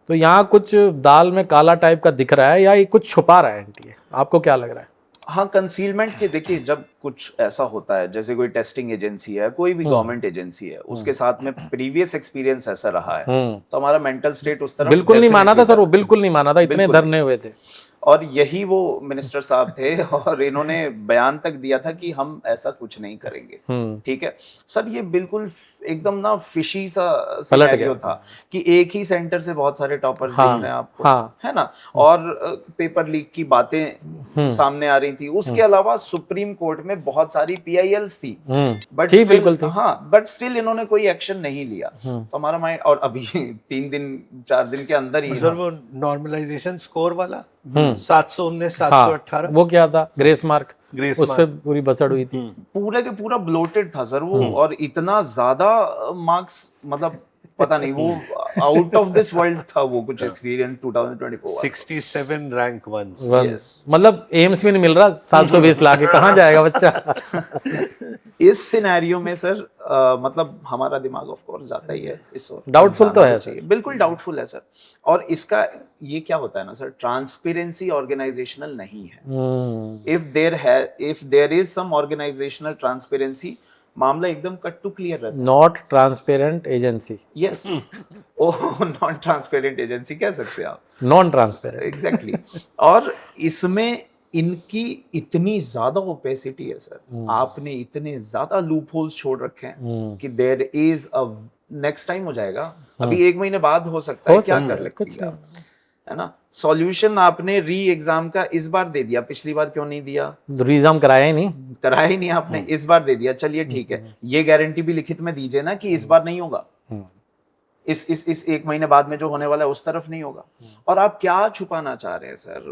तो यहाँ कुछ दाल में काला टाइप का दिख रहा है या ये कुछ छुपा रहा है एनटीए, आपको क्या लग रहा है? हाँ, कंसीलमेंट के देखिए, जब कुछ ऐसा होता है, जैसे कोई टेस्टिंग एजेंसी है, कोई भी गवर्नमेंट एजेंसी है, उसके साथ में प्रीवियस एक्सपीरियंस ऐसा रहा है, तो हमारा मेंटल स्टेट उस तरफ बिल्कुल नहीं माना था सर, वो बिल्कुल नहीं माना था, इतने धरने हुए थे। और यही वो मिनिस्टर साहब थे और इन्होंने बयान तक दिया था कि हम ऐसा कुछ नहीं करेंगे। ठीक है सर, ये बिल्कुल एकदम ना फिशी सा सिनेरियो था कि एक ही सेंटर से बहुत सारे टॉपर्स दिख रहे हैं आपको, है ना, और पेपर लीक की बातें सामने आ रही थी। उसके अलावा सुप्रीम कोर्ट में बहुत सारी PILs थी, बट स्टिल इन्होंने कोई एक्शन नहीं लिया। तो हमारा माइंड, और अभी 3 दिन 4 दिन के अंदर ही सर वो नॉर्मलाइजेशन स्कोर वाला 719 718 वो क्या था, ग्रेस मार्क, ग्रेस उस पे पूरी बसड़ हुई थी। पूरे के पूरा ब्लोटेड था सर वो, और इतना ज्यादा मार्क्स, मतलब पता नहीं, वो आउट ऑफ दिस वर्ल्ड था वो कुछ एक्सपीरियंस 2024 67 रैंक 1 Yes. मतलब एम्स में नहीं मिल रहा 720 लाख, कहाँ जाएगा बच्चा? इस सिनेरियो में सर मतलब हमारा दिमाग ऑफ कोर्स जाता ही है इस ओर। डाउटफुल तो है सर, बिल्कुल डाउटफुल है सर। और इसका ये क्या होता है ना सर, ट्रांसपेरेंसी ऑर्गेनाइजेशनल नहीं है। If there is some organisational transparency, मामला एकदम कट टू क्लियर रहता है। Not transparent agency, yes, oh non transparent agency कह सकते हैं आप, नॉन ट्रांसपेरेंट, एग्जैक्टली। और इसमें इनकी इतनी ज्यादा ओपेसिटी है सर, आपने इतने ज्यादा लूप होल्स छोड़ रखे हैं कि there is a next time हो जाएगा, अभी 1 महीने बाद हो सकता है, क्या कर लेंगे आप, है ना। सॉल्यूशन आपने री एग्जाम का इस बार दे दिया, पिछली बार क्यों नहीं दिया? री एग्जाम कराया ही नहीं आपने, इस बार दे दिया, चलिए ठीक है, ये गारंटी भी लिखित में दीजिए ना कि इस बार नहीं होगा, इस 1 महीने बाद में जो होने वाला है उस तरफ नहीं होगा। और आप क्या छुपाना चाह रहे हैं सर?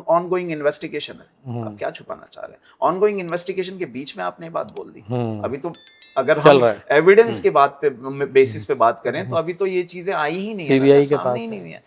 ऑनगोइंग इन्वेस्टिगेशन है, आप क्या छुपाना चाह रहे हैं? ऑनगोइंग इन्वेस्टिगेशन के बीच में आपने बात बोल दी। अभी तो अगर हम एविडेंस के बात पे बेसिस पे बात करें तो अभी तो ये चीजें आई ही नहीं है, CBI के पास ही नहीं है।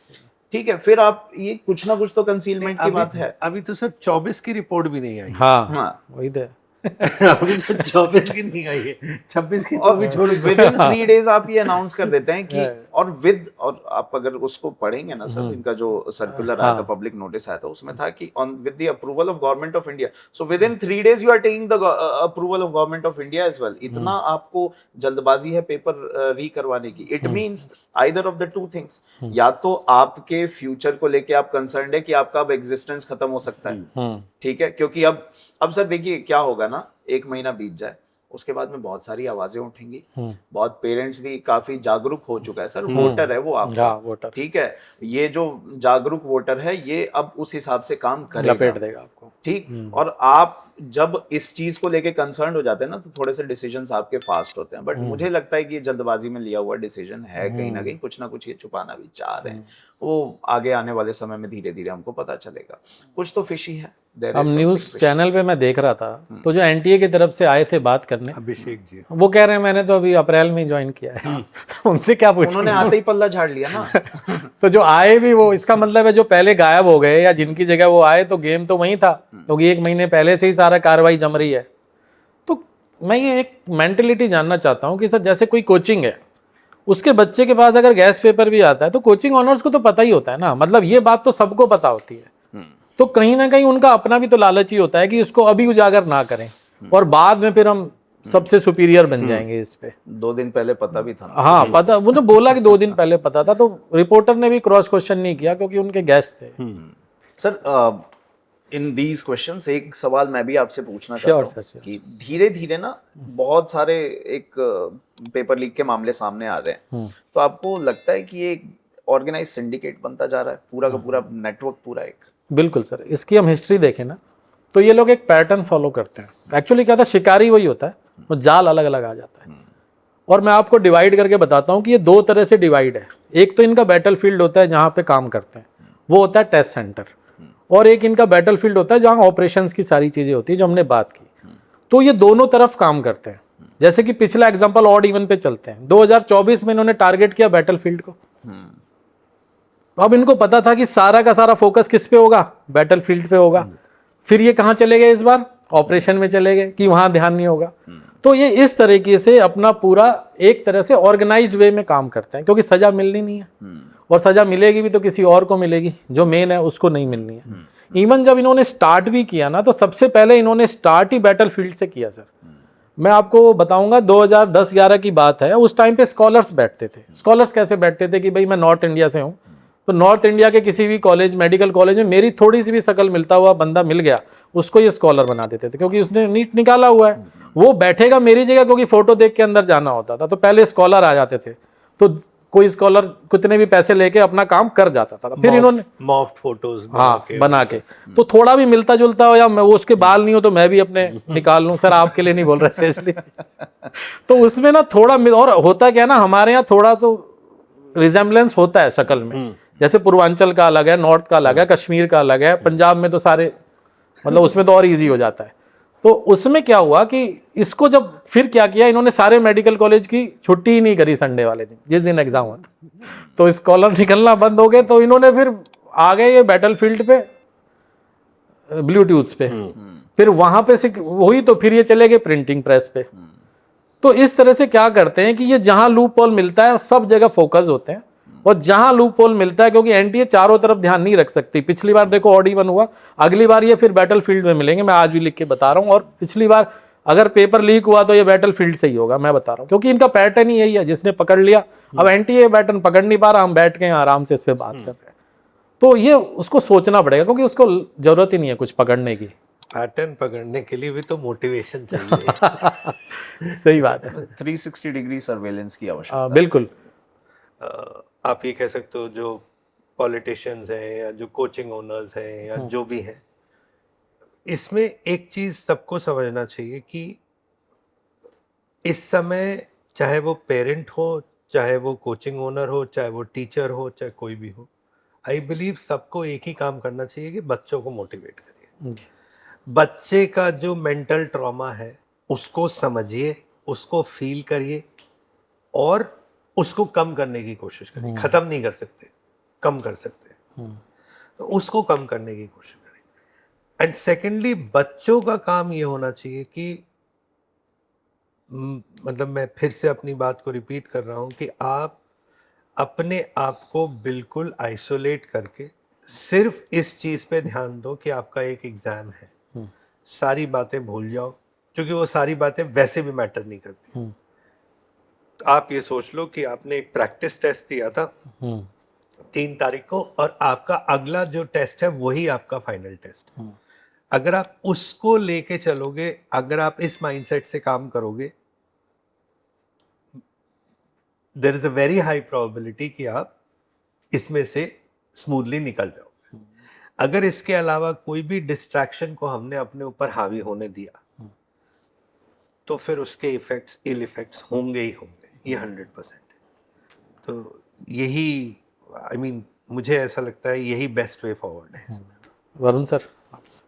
ठीक है, फिर आप ये कुछ ना कुछ तो कंसीलमेंट की बात है। अभी तो सर 24 की रिपोर्ट भी नहीं आई। हाँ वही तो अभी तो 24 की नहीं आई है, 26 की तो अभी छोड़। विद इन 3 डेज आप ये अनाउंस कर देते हैं कि और आप अगर उसको पढ़ेंगे ना सर, इनका जो सर्कुलर आया था, पब्लिक नोटिस आया था, उसमें था कि on with the approval of government of India, so within 3 days you are taking the approval of government of India as well. इतना आपको जल्दबाजी है पेपर री करवाने की। It means either of the 2 things, या तो आपके future को लेके आप कंसर्न्ड है कि आपका अब एग्जिस्टेंस खत्म हो सकता है, ठीक है, क्योंकि अब सर देखिए क्या होगा ना, 1 महीना बीत जाए, उसके बाद में बहुत सारी आवाजें उठेंगी, बहुत पेरेंट्स भी काफी जागरूक हो चुका है सर, वोटर है वो आपका, ठीक है, ये जो जागरूक वोटर है ये अब उस हिसाब से काम करेगा, लपेट देगा आपको, ठीक। और आप जब इस चीज को लेके कंसर्न हो जाते हैं ना, तो थोड़े से डिसीजंस आपके फास्ट होते हैं, बट मुझे लगता है कि ये जल्दबाजी में लिया हुआ डिसीजन है, कहीं ना कहीं कुछ ना कुछ ये छुपाना भी चाह रहे हैं। वो आगे आने वाले समय में धीरे धीरे हमको पता चलेगा, कुछ तो फिशी है। हम न्यूज चैनल पे मैं देख रहा था, तो जो एनटीए की तरफ से आए थे बात करने, अभिषेक जी, वो कह रहे हैं मैंने तो अभी अप्रैल में ज्वाइन किया है। उनसे क्या पूछा? उन्होंने आते ही पल्ला झाड़ लिया ना। तो जो आए भी वो, इसका मतलब है जो पहले गायब हो गए या जिनकी जगह वो आए, तो गेम तो वही था, क्योंकि 1 महीने पहले से ही सारा कार्रवाई जम रही है। तो मैं ये एक मेंटेलिटी जानना चाहता हूँ कि सर जैसे कोई कोचिंग है, उसके बच्चे के पास अगर गैस पेपर भी आता है तो कोचिंग ऑनर्स को तो पता ही होता है ना, मतलब ये बात तो सबको पता होती है। तो कहीं ना कहीं उनका अपना भी तो लालच ही होता है कि इसको अभी उजागर ना करें और बाद में फिर हम सबसे सुपीरियर बन जाएंगे इस पे। 2 दिन पहले पता भी था। हाँ पता, वो तो बोला कि 2 दिन पहले पता था, तो रिपोर्टर ने भी क्रॉस क्वेश्चन नहीं किया क्योंकि उनके गेस्ट थे। सर इन दीज क्वेश्चंस एक सवाल मैं भी आपसे पूछना चाहता हूँ कि धीरे धीरे ना बहुत सारे एक पेपर लीक के मामले सामने आ रहे हैं, तो आपको लगता है कि ये ऑर्गेनाइज सिंडिकेट बनता जा रहा है, पूरा का पूरा नेटवर्क पूरा एक? बिल्कुल सर, इसकी हम हिस्ट्री देखें ना तो ये लोग एक पैटर्न फॉलो करते हैं। एक्चुअली क्या था, शिकारी वही होता है, वो जाल अलग अलग आ जाता है। और मैं आपको डिवाइड करके बताता हूँ कि ये 2 तरह से डिवाइड है। एक तो इनका बैटल फील्ड होता है जहाँ पे काम करते हैं, वो होता है टेस्ट सेंटर, और एक इनका बैटल फील्ड होता है जहाँ ऑपरेशंस की सारी चीज़ें होती है जो हमने बात की। तो ये दोनों तरफ काम करते हैं। जैसे कि पिछला एग्जाम्पल ऑड इवन पे चलते हैं, 2024 में इन्होंने टारगेट किया बैटल फील्ड को। अब इनको पता था कि सारा का सारा फोकस किस पे होगा, बैटल फील्ड पे होगा। फिर ये कहाँ चले गए इस बार, ऑपरेशन में चले गए कि वहाँ ध्यान नहीं होगा। तो ये इस तरीके से अपना पूरा एक तरह से ऑर्गेनाइज्ड वे में काम करते हैं, क्योंकि सजा मिलनी नहीं है और सजा मिलेगी भी तो किसी और को मिलेगी, जो मेन है उसको नहीं मिलनी है। इवन जब इन्होंने स्टार्ट भी किया ना, तो सबसे पहले इन्होंने स्टार्ट ही बैटलफील्ड से किया सर। मैं आपको बताऊंगा 2010-11 की बात है, उस टाइम पे स्कॉलर्स बैठते थे। स्कॉलर्स कैसे बैठते थे कि भाई मैं नॉर्थ इंडिया से हूँ, तो नॉर्थ इंडिया के किसी भी कॉलेज, मेडिकल कॉलेज में मेरी थोड़ी सी भी शकल मिलता हुआ बंदा मिल गया, उसको ये स्कॉलर बना देते थे, क्योंकि उसने नीट निकाला हुआ है, वो बैठेगा मेरी जगह, क्योंकि फोटो देख के अंदर जाना होता था। तो पहले स्कॉलर आ जाते थे, तो कोई स्कॉलर कितने भी पैसे लेके अपना काम कर जाता था। फिर इन्होंने मॉफ्ट फोटोज बना के तो थोड़ा भी मिलता जुलता हो, या मैं वो उसके बाल नहीं हो तो मैं भी अपने निकाल लूं, सर आपके लिए नहीं बोल रहा स्पेशली। तो उसमें ना थोड़ा और होता क्या है ना, हमारे यहाँ थोड़ा तो रिजेम्बलेंस होता है शक्ल में, जैसे पूर्वांचल का अलग है, नॉर्थ का अलग है, कश्मीर का अलग है, पंजाब में तो सारे मतलब उसमें तो और इजी हो जाता है। तो उसमें क्या हुआ कि इसको जब फिर क्या किया इन्होंने, सारे मेडिकल कॉलेज की छुट्टी ही नहीं करी संडे वाले दिन, जिस दिन एग्जाम हुआ, तो स्कॉलर निकलना बंद हो गए। तो इन्होंने फिर आ गए ये बैटलफील्ड पे ब्लूटूथ पे, फिर वहां पे से वही, तो फिर ये चले गए प्रिंटिंग प्रेस पे। तो इस तरह से क्या करते हैं कि ये जहां लूप होल मिलता है सब जगह फोकस होते हैं, और जहां लूप होल मिलता है, क्योंकि एनटीए चारों तरफ ध्यान नहीं रख सकती। पिछली बार देखो ऑड इवन हुआ, अगली बार ये फिर बैटलफील्ड में मिलेंगे, मैं आज भी लिख के बता रहा हूँ। और पिछली बार अगर पेपर लीक हुआ तो ये बैटलफील्ड से ही होगा, मैं बता रहा हूँ, क्योंकि इनका पैटर्न ही यही है, जिसने पकड़ लिया। अब एनटीए पैटर्न पकड़ नहीं पा रहा, हम बैठ के आराम से इस पर बात कर रहे हैं। तो ये उसको सोचना पड़ेगा, क्योंकि उसको जरूरत ही नहीं है कुछ पकड़ने की। पैटर्न पकड़ने के लिए भी तो मोटिवेशन चाहिए। सही बात है, 360 डिग्री सर्वेलेंस की आवश्यकता है। बिल्कुल। आप ये कह सकते हो जो पॉलिटिशियंस हैं या जो कोचिंग ओनर्स हैं या जो भी हैं, इसमें एक चीज सबको समझना चाहिए कि इस समय चाहे वो पेरेंट हो, चाहे वो कोचिंग ओनर हो, चाहे वो टीचर हो, चाहे कोई भी हो, आई बिलीव सबको एक ही काम करना चाहिए कि बच्चों को मोटिवेट करिए। बच्चे का जो मेंटल ट्रॉमा है उसको समझिए, उसको फील करिए और उसको कम करने की कोशिश करिए। खत्म नहीं कर सकते, कम कर सकते, तो उसको कम करने की कोशिश करें। एंड सेकेंडली, बच्चों का काम ये होना चाहिए कि मतलब मैं फिर से अपनी बात को रिपीट कर रहा हूं कि आप अपने आप को बिल्कुल आइसोलेट करके सिर्फ इस चीज पे ध्यान दो कि आपका एक एग्जाम है। सारी बातें भूल जाओ, क्योंकि वो सारी बातें वैसे भी मैटर नहीं करती। आप ये सोच लो कि आपने एक प्रैक्टिस टेस्ट दिया था 3 तारीख को, और आपका अगला जो टेस्ट है वही आपका फाइनल टेस्ट। अगर आप उसको लेके चलोगे, अगर आप इस माइंडसेट से काम करोगे, there is a very high probability कि आप इसमें से स्मूथली निकल जाओगे। अगर इसके अलावा कोई भी डिस्ट्रैक्शन को हमने अपने ऊपर हावी होने दिया, तो फिर उसके इफेक्ट्स, इल इफेक्ट्स होंगे ही होंगे, ये 100%। तो यही आई मीन मुझे ऐसा लगता है यही बेस्ट वे फॉरवर्ड है। वरुण सर,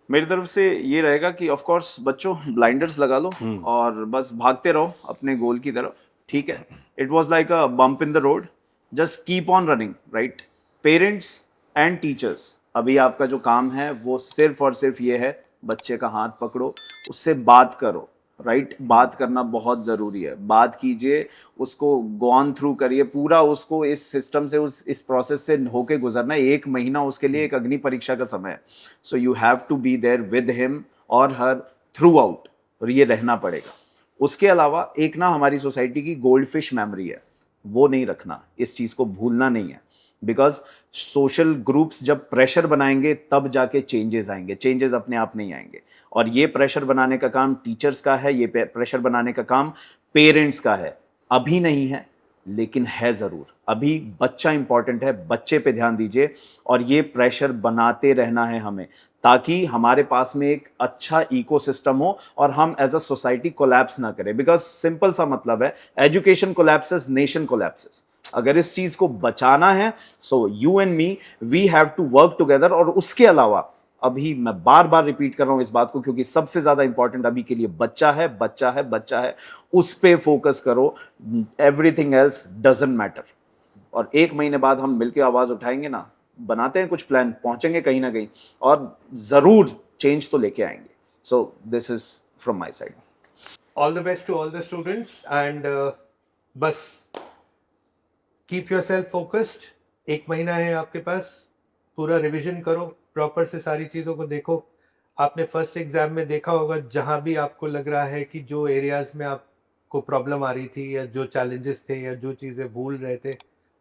मेरी तरफ से ये रहेगा कि ऑफ कोर्स बच्चों ब्लाइंडर्स लगा लो और बस भागते रहो अपने गोल की तरफ, ठीक है। It was like a bump in the road, just keep on running, right. Parents and teachers, अभी आपका जो काम है वो सिर्फ और सिर्फ ये है, बच्चे का हाथ पकड़ो, उससे बात करो, राइट। बात करना बहुत ज़रूरी है, बात कीजिए, उसको गो ऑन थ्रू करिए, पूरा उसको इस सिस्टम से, इस प्रोसेस से होके गुजरना है। 1 महीना उसके लिए एक अग्नि परीक्षा का समय है। So you have to be there with him और हर थ्रू आउट, और ये रहना पड़ेगा। उसके अलावा एक ना हमारी सोसाइटी की गोल्ड फिश मेमोरी है, वो नहीं रखना, इस चीज़ को भूलना नहीं है। बिकॉज सोशल ग्रुप्स जब प्रेशर बनाएंगे तब जाके चेंजेस आएंगे, चेंजेस अपने आप नहीं आएंगे। और ये प्रेशर बनाने का काम टीचर्स का है, ये प्रेशर बनाने का काम पेरेंट्स का है। अभी नहीं है लेकिन है ज़रूर, अभी बच्चा इंपॉर्टेंट है, बच्चे पे ध्यान दीजिए। और ये प्रेशर बनाते रहना है हमें, ताकि हमारे पास में एक अच्छा इकोसिस्टम हो और हम एज अ सोसाइटी कोलैप्स ना करें। बिकॉज सिंपल सा मतलब है, एजुकेशन कोलैप्सेस, नेशन कोलैप्सेस। अगर इस चीज को बचाना है, so you and me, we have to work together. और उसके अलावा अभी मैं बार बार रिपीट कर रहा हूं इस बात को, क्योंकि सबसे ज्यादा इंपॉर्टेंट अभी के लिए बच्चा है, बच्चा है, बच्चा है, उस पे फोकस करो। Everything else doesn't matter. और 1 महीने बाद हम मिलकर आवाज उठाएंगे ना, बनाते हैं कुछ प्लान, पहुंचेंगे कहीं ना कहीं और जरूर चेंज तो लेके आएंगे। So this is from my side. All the best to all the students and बस कीप योर सेल्फ फोकस्ड। 1 महीना है आपके पास, पूरा रिवीजन करो, प्रॉपर से सारी चीज़ों को देखो। आपने फर्स्ट एग्जाम में देखा होगा, जहाँ भी आपको लग रहा है कि जो एरियाज में आपको प्रॉब्लम आ रही थी या जो चैलेंजेस थे या जो चीज़ें भूल रहे थे,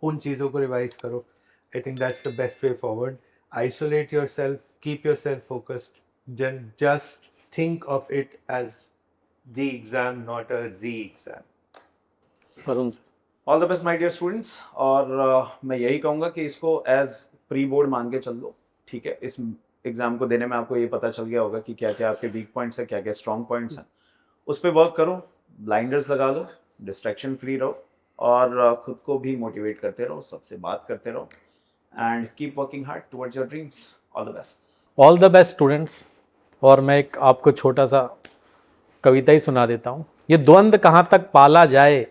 उन चीज़ों को रिवाइज करो। I think that's the best way forward. Isolate yourself, keep yourself focused, just think of it as the exam, not a re exam. Varun sir, all the best my dear students. और मैं यही कहूँगा कि इसको as pre board मान के चल लो, ठीक है। इस एग्जाम को देने में आपको ये पता चल गया होगा कि क्या क्या आपके वीक पॉइंट्स हैं, क्या क्या स्ट्रॉन्ग पॉइंट्स हैं। उस पर वर्क करो, ब्लाइंडर्स लगा लो, डिस्ट्रैक्शन फ्री रहो और खुद को भी मोटिवेट करते रहो, सबसे बात करते रहो and keep working hard towards your dreams. All the best. All the best students. और मैं एक आपको छोटा सा कविता ही सुना देता हूँ। ये द्वंद्व कहाँ तक पाला जाए,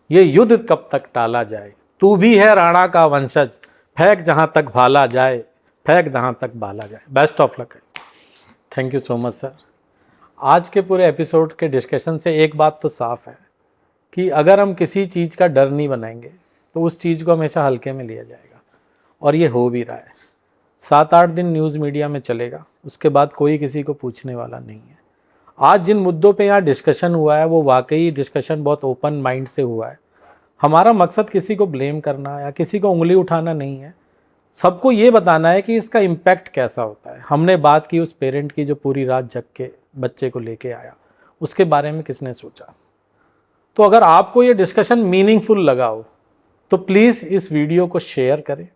ये युद्ध कब तक टाला जाए। तू भी है राणा का वंशज, फेंक जहाँ तक भाला जाए, फेंक जहाँ तक भाला जाए। Best of luck. Thank you so much sir. आज के पूरे एपिसोड के डिस्कशन से एक बात तो साफ है कि अगर हम किसी चीज़ का डर नहीं बनाएंगे तो उस चीज़ को हमेशा हल्के में लिया जाएगा, और ये हो भी रहा है। 7-8 दिन न्यूज़ मीडिया में चलेगा, उसके बाद कोई किसी को पूछने वाला नहीं है। आज जिन मुद्दों पे यहाँ डिस्कशन हुआ है वो वाकई डिस्कशन बहुत ओपन माइंड से हुआ है। हमारा मकसद किसी को ब्लेम करना या किसी को उंगली उठाना नहीं है, सबको ये बताना है कि इसका इम्पैक्ट कैसा होता है। हमने बात की उस पेरेंट की जो पूरी रात जग के बच्चे को लेके आया, उसके बारे में किसने सोचा। तो अगर आपको ये डिस्कशन मीनिंगफुल लगा हो तो प्लीज़ इस वीडियो को शेयर करें,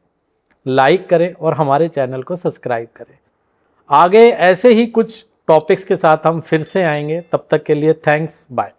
लाइक करें और हमारे चैनल को सब्सक्राइब करें। आगे ऐसे ही कुछ टॉपिक्स के साथ हम फिर से आएंगे, तब तक के लिए थैंक्स, बाय।